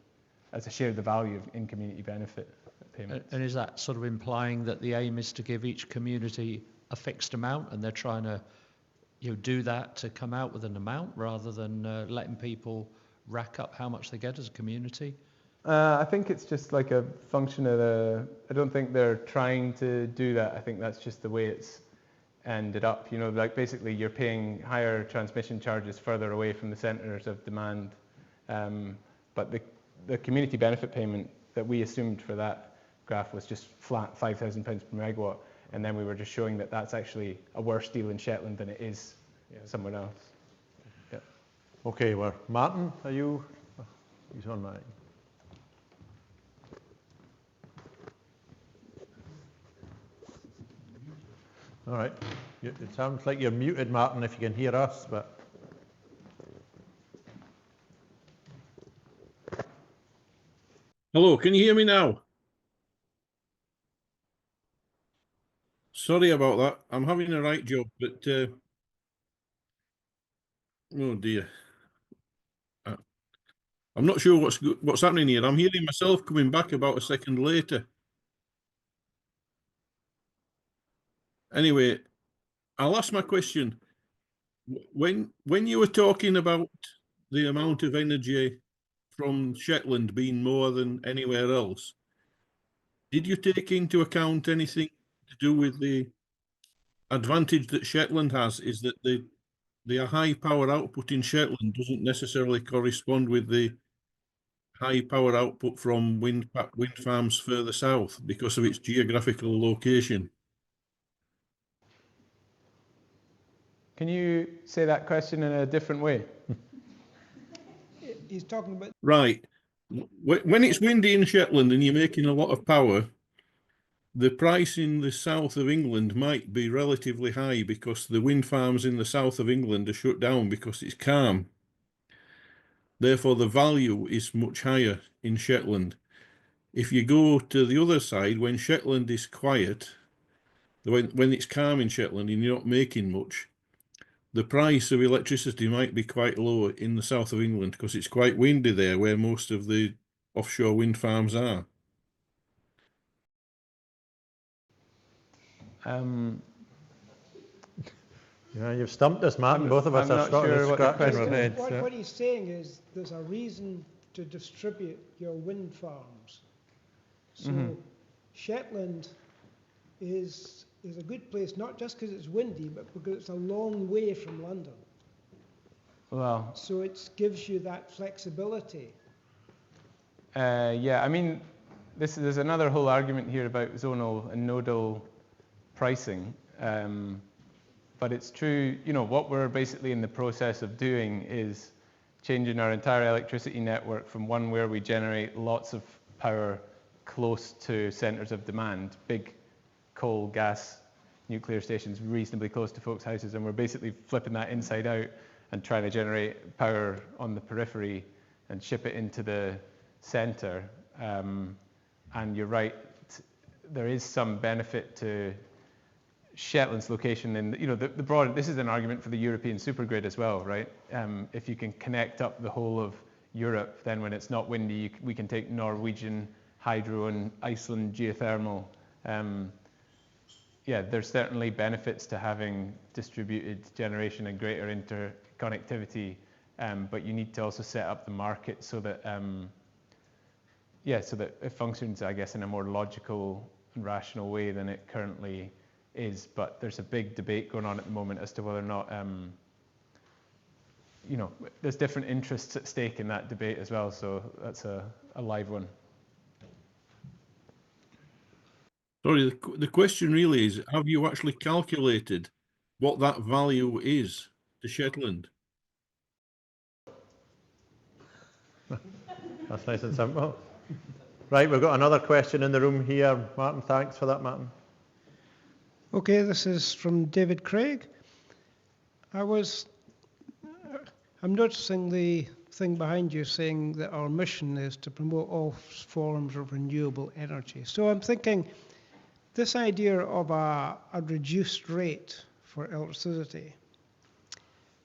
as a share of the value in community benefit payments. And is that sort of implying that the aim is to give each community a fixed amount, and they're trying to do that to come out with an amount rather than letting people rack up how much they get as a community? I think it's just like a function of I don't think they're trying to do that. I think that's just the way it's ended up. Like basically you're paying higher transmission charges further away from the centres of demand. But the community benefit payment that we assumed for that graph was just flat £5,000 per megawatt. And then we were just showing that that's actually a worse deal in Shetland than it is somewhere else. Yeah. Okay, well, Martin, are you? Oh, he's on mine. All right. It sounds like you're muted, Martin, if you can hear us, but. Hello, can you hear me now? Sorry about that. I'm having a right job, but oh dear. I'm not sure what's happening here. I'm hearing myself coming back about a second later. Anyway, I'll ask my question. When you were talking about the amount of energy from Shetland being more than anywhere else, did you take into account anything to do with the advantage that Shetland has, is that the high power output in Shetland doesn't necessarily correspond with the high power output from wind farms further south because of its geographical location? Can you say that question in a different way? He's talking about... Right. When it's windy in Shetland and you're making a lot of power, the price in the south of England might be relatively high because the wind farms in the south of England are shut down because it's calm. Therefore, the value is much higher in Shetland. If you go to the other side, when Shetland is quiet, when it's calm in Shetland and you're not making much, the price of electricity might be quite low in the south of England because it's quite windy there where most of the offshore wind farms are. Yeah, you've stumped us, Martin. Both of us are scratching our heads. What he's saying is there's a reason to distribute your wind farms. So Shetland is a good place, not just because it's windy, but because it's a long way from London. Well, so it gives you that flexibility. Yeah, I mean, there's another whole argument here about zonal and nodal pricing. But it's true, what we're basically in the process of doing is changing our entire electricity network from one where we generate lots of power close to centres of demand, big coal, gas, nuclear stations reasonably close to folks' houses, and we're basically flipping that inside out and trying to generate power on the periphery and ship it into the centre. And you're right, there is some benefit to Shetland's location in, the broad, this is an argument for the European supergrid as well, right? If you can connect up the whole of Europe, then when it's not windy, we can take Norwegian hydro and Iceland geothermal. Yeah, there's certainly benefits to having distributed generation and greater interconnectivity, but you need to also set up the market so that, so that it functions, I guess, in a more logical and rational way than it currently is. But there's a big debate going on at the moment as to whether or not, there's different interests at stake in that debate as well. So that's a live one. Sorry, the question really is, have you actually calculated what that value is to Shetland? That's nice and simple. Right, we've got another question in the room here. Martin, thanks for that, Martin. Okay, this is from David Craig. I'm noticing the thing behind you saying that our mission is to promote all forms of renewable energy. So I'm thinking this idea of a reduced rate for electricity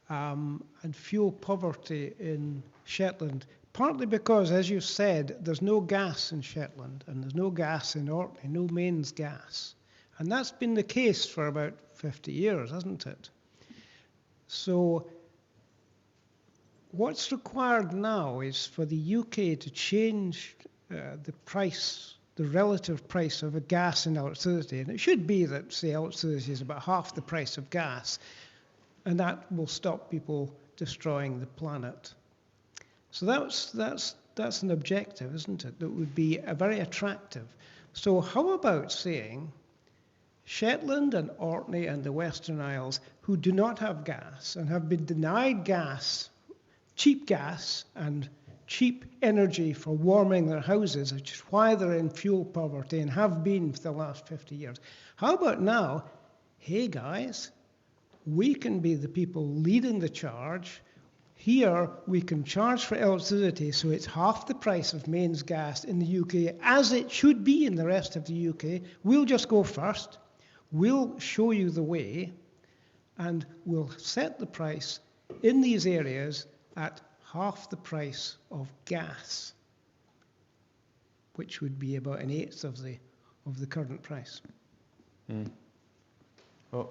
and fuel poverty in Shetland, partly because, as you said, there's no gas in Shetland and there's no gas in Orkney, no mains gas. And that's been the case for about 50 years, hasn't it? So what's required now is for the UK to change the price, the relative price of a gas and electricity. And it should be that, say, electricity is about half the price of gas, and that will stop people destroying the planet. So that's an objective, isn't it? That would be very attractive. So how about saying Shetland and Orkney and the Western Isles, who do not have gas and have been denied gas, cheap gas and cheap energy for warming their houses, which is why they're in fuel poverty and have been for the last 50 years. How about now, hey guys, we can be the people leading the charge. Here we can charge for electricity so it's half the price of mains gas in the UK, as it should be in the rest of the UK. We'll just go first. We'll show you the way, and we'll set the price in these areas at half the price of gas, which would be about an eighth of the current price. Mm. Well,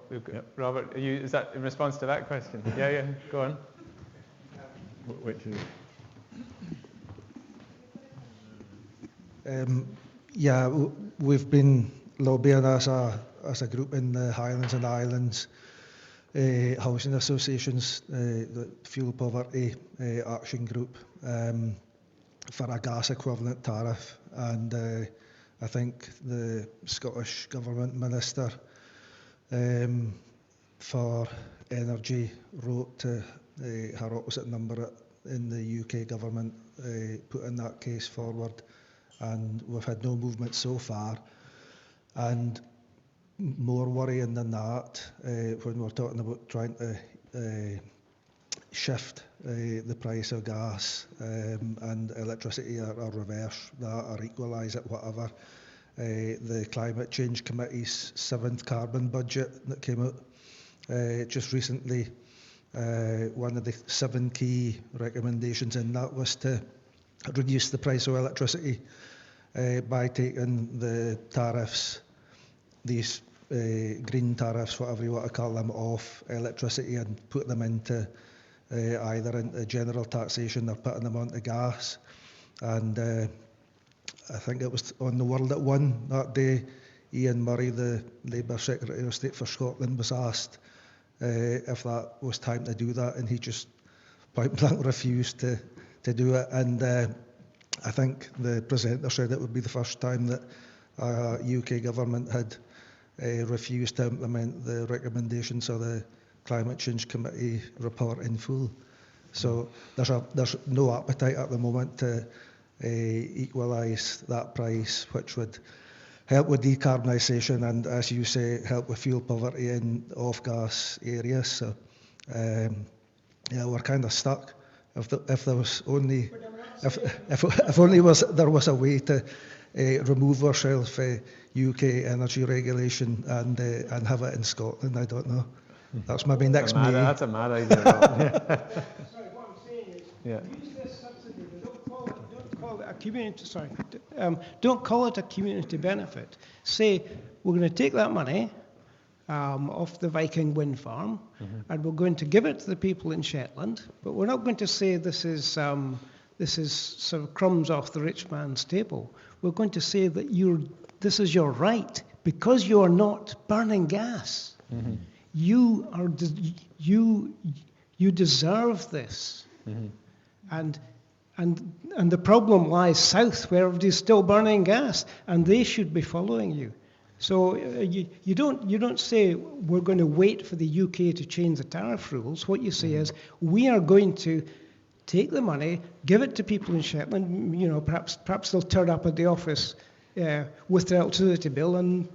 Robert, is that in response to that question? Yeah, go on. Which is... We've been lobbying as a group in the Highlands and Islands, housing associations, the Fuel Poverty Action Group, for a gas equivalent tariff. And I think the Scottish Government Minister for Energy wrote to her opposite number in the UK Government, putting that case forward. And we've had no movement so far. And more worrying than that, when we're talking about trying to shift the price of gas and electricity or reverse that or equalise it, whatever, the Climate Change Committee's 7th carbon budget that came out just recently, one of the 7 key recommendations in that was to reduce the price of electricity by taking the tariffs, these green tariffs, whatever you want to call them, off electricity and put them into either into general taxation or putting them onto gas. And I think it was on the World at One that day, Ian Murray, the Labour Secretary of State for Scotland, was asked if that was time to do that, and he just point blank refused to do it. And I think the presenter said it would be the first time that UK government had refused to implement the recommendations of the Climate Change Committee report in full. So there's no appetite at the moment to equalise that price, which would help with decarbonisation and, as you say, help with fuel poverty in off-gas areas. So we're kind of stuck. If there was only, if only there was a way to remove ourselves UK energy regulation and have it in Scotland. I don't know. That's maybe next May. That's a mad idea. Sorry, what I'm saying is, use this subsidy, but don't call it a community. Sorry, don't call it a community benefit. Say we're going to take that money off the Viking wind farm, and we're going to give it to the people in Shetland. But we're not going to say this is sort of crumbs off the rich man's table. We're going to say that this is your right because you are not burning gas. You deserve this, and the problem lies south, where everybody's still burning gas, and they should be following you. So you don't say we're going to wait for the UK to change the tariff rules. What you say is we are going to take the money, give it to people in Shetland. You know, perhaps they'll turn up at the office with their electricity bill, and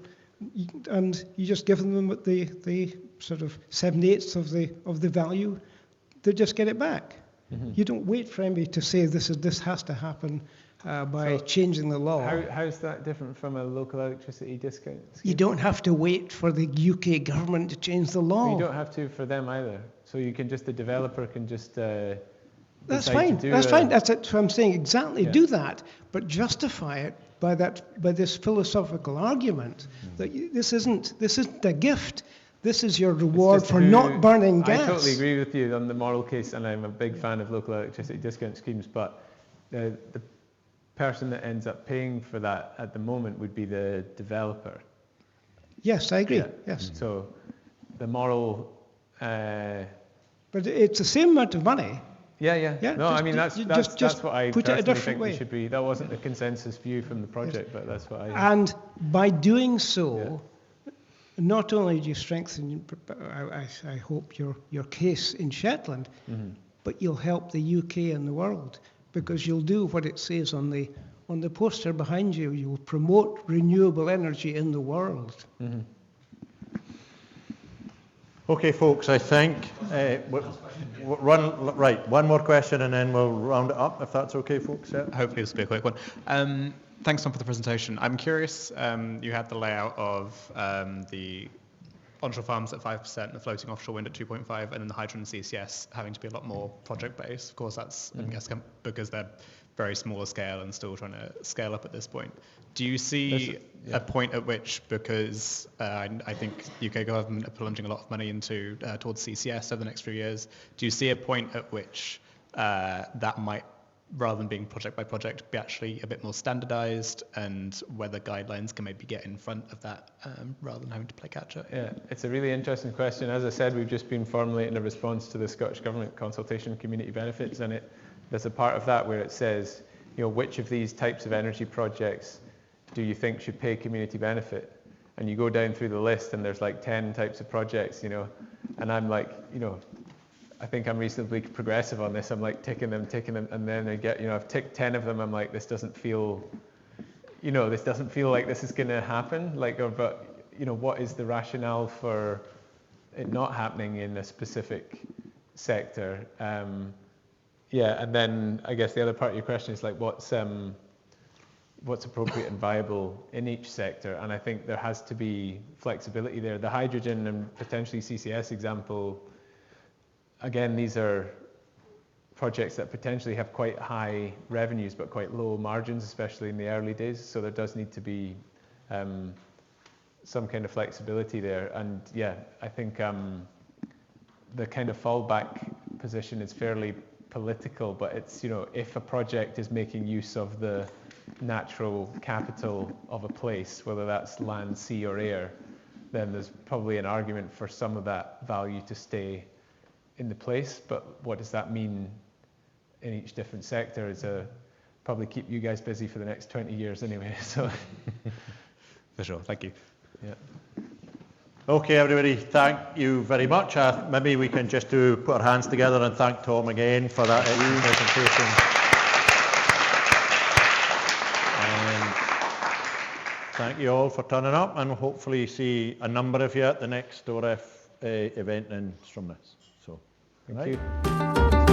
you just give them the sort of 7/8 of the value. They just get it back. You don't wait for anybody to say this has to happen by changing the law. How is that different from a local electricity discount scheme? You don't have to wait for the UK government to change the law. You don't have to for them either. So you can just, the developer can just. That's fine. That's fine. That's what I'm saying. Exactly. Do that, but justify it by this philosophical argument that this isn't a gift. This is your reward for not burning gas. I totally agree with you on the moral case, and I'm a big fan of local electricity discount schemes. But the person that ends up paying for that at the moment would be the developer. Yes, I agree. Yes. So the moral. But it's the same amount of money. Yeah. No, I mean that's what I put it a personally different think way. we should be. That wasn't the consensus view from the project, but that's what I. And by doing so, not only do you strengthen, I hope your case in Shetland, but you'll help the UK and the world, because you'll do what it says on the poster behind you. You'll promote renewable energy in the world. Okay, folks, I think one more question and then we'll round it up, if that's okay, folks. Yeah. Hopefully this will be a quick one. Thanks, Tom, for the presentation. I'm curious, you had the layout of the onshore farms at 5% and the floating offshore wind at 2.5, and then the hydrogen and CCS having to be a lot more project-based. Of course, that's I guess because they're very small scale and still trying to scale up at this point. Do you see a point at which, because I think UK government are plunging a lot of money into towards CCS over the next few years, do you see a point at which that might, rather than being project by project, be actually a bit more standardized, and whether guidelines can maybe get in front of that rather than having to play catch up? Yeah, it's a really interesting question. As I said, we've just been formulating a response to the Scottish Government consultation on community benefits, and there's a part of that where it says, which of these types of energy projects do you think should pay community benefit? And you go down through the list and there's like 10 types of projects, and I'm like, I think I'm reasonably progressive on this. I'm like ticking them, and then I get, I've ticked 10 of them. I'm like, this doesn't feel like this is going to happen. But what is the rationale for it not happening in a specific sector? And then I guess the other part of your question is like, what's appropriate and viable in each sector? And I think there has to be flexibility there. The hydrogen and potentially CCS example, again, these are projects that potentially have quite high revenues but quite low margins, especially in the early days. So there does need to be some kind of flexibility there. And I think the kind of fallback position is fairly political, but it's, if a project is making use of the natural capital of a place, whether that's land, sea or air, then there's probably an argument for some of that value to stay in the place. But what does that mean in each different sector is probably keep you guys busy for the next 20 years anyway. So for sure, thank you. Yeah. Okay, everybody, thank you very much. Maybe we can just put our hands together and thank Tom again for that presentation. And thank you all for turning up, and hopefully see a number of you at the next ORF event in Stromness. So, thank you.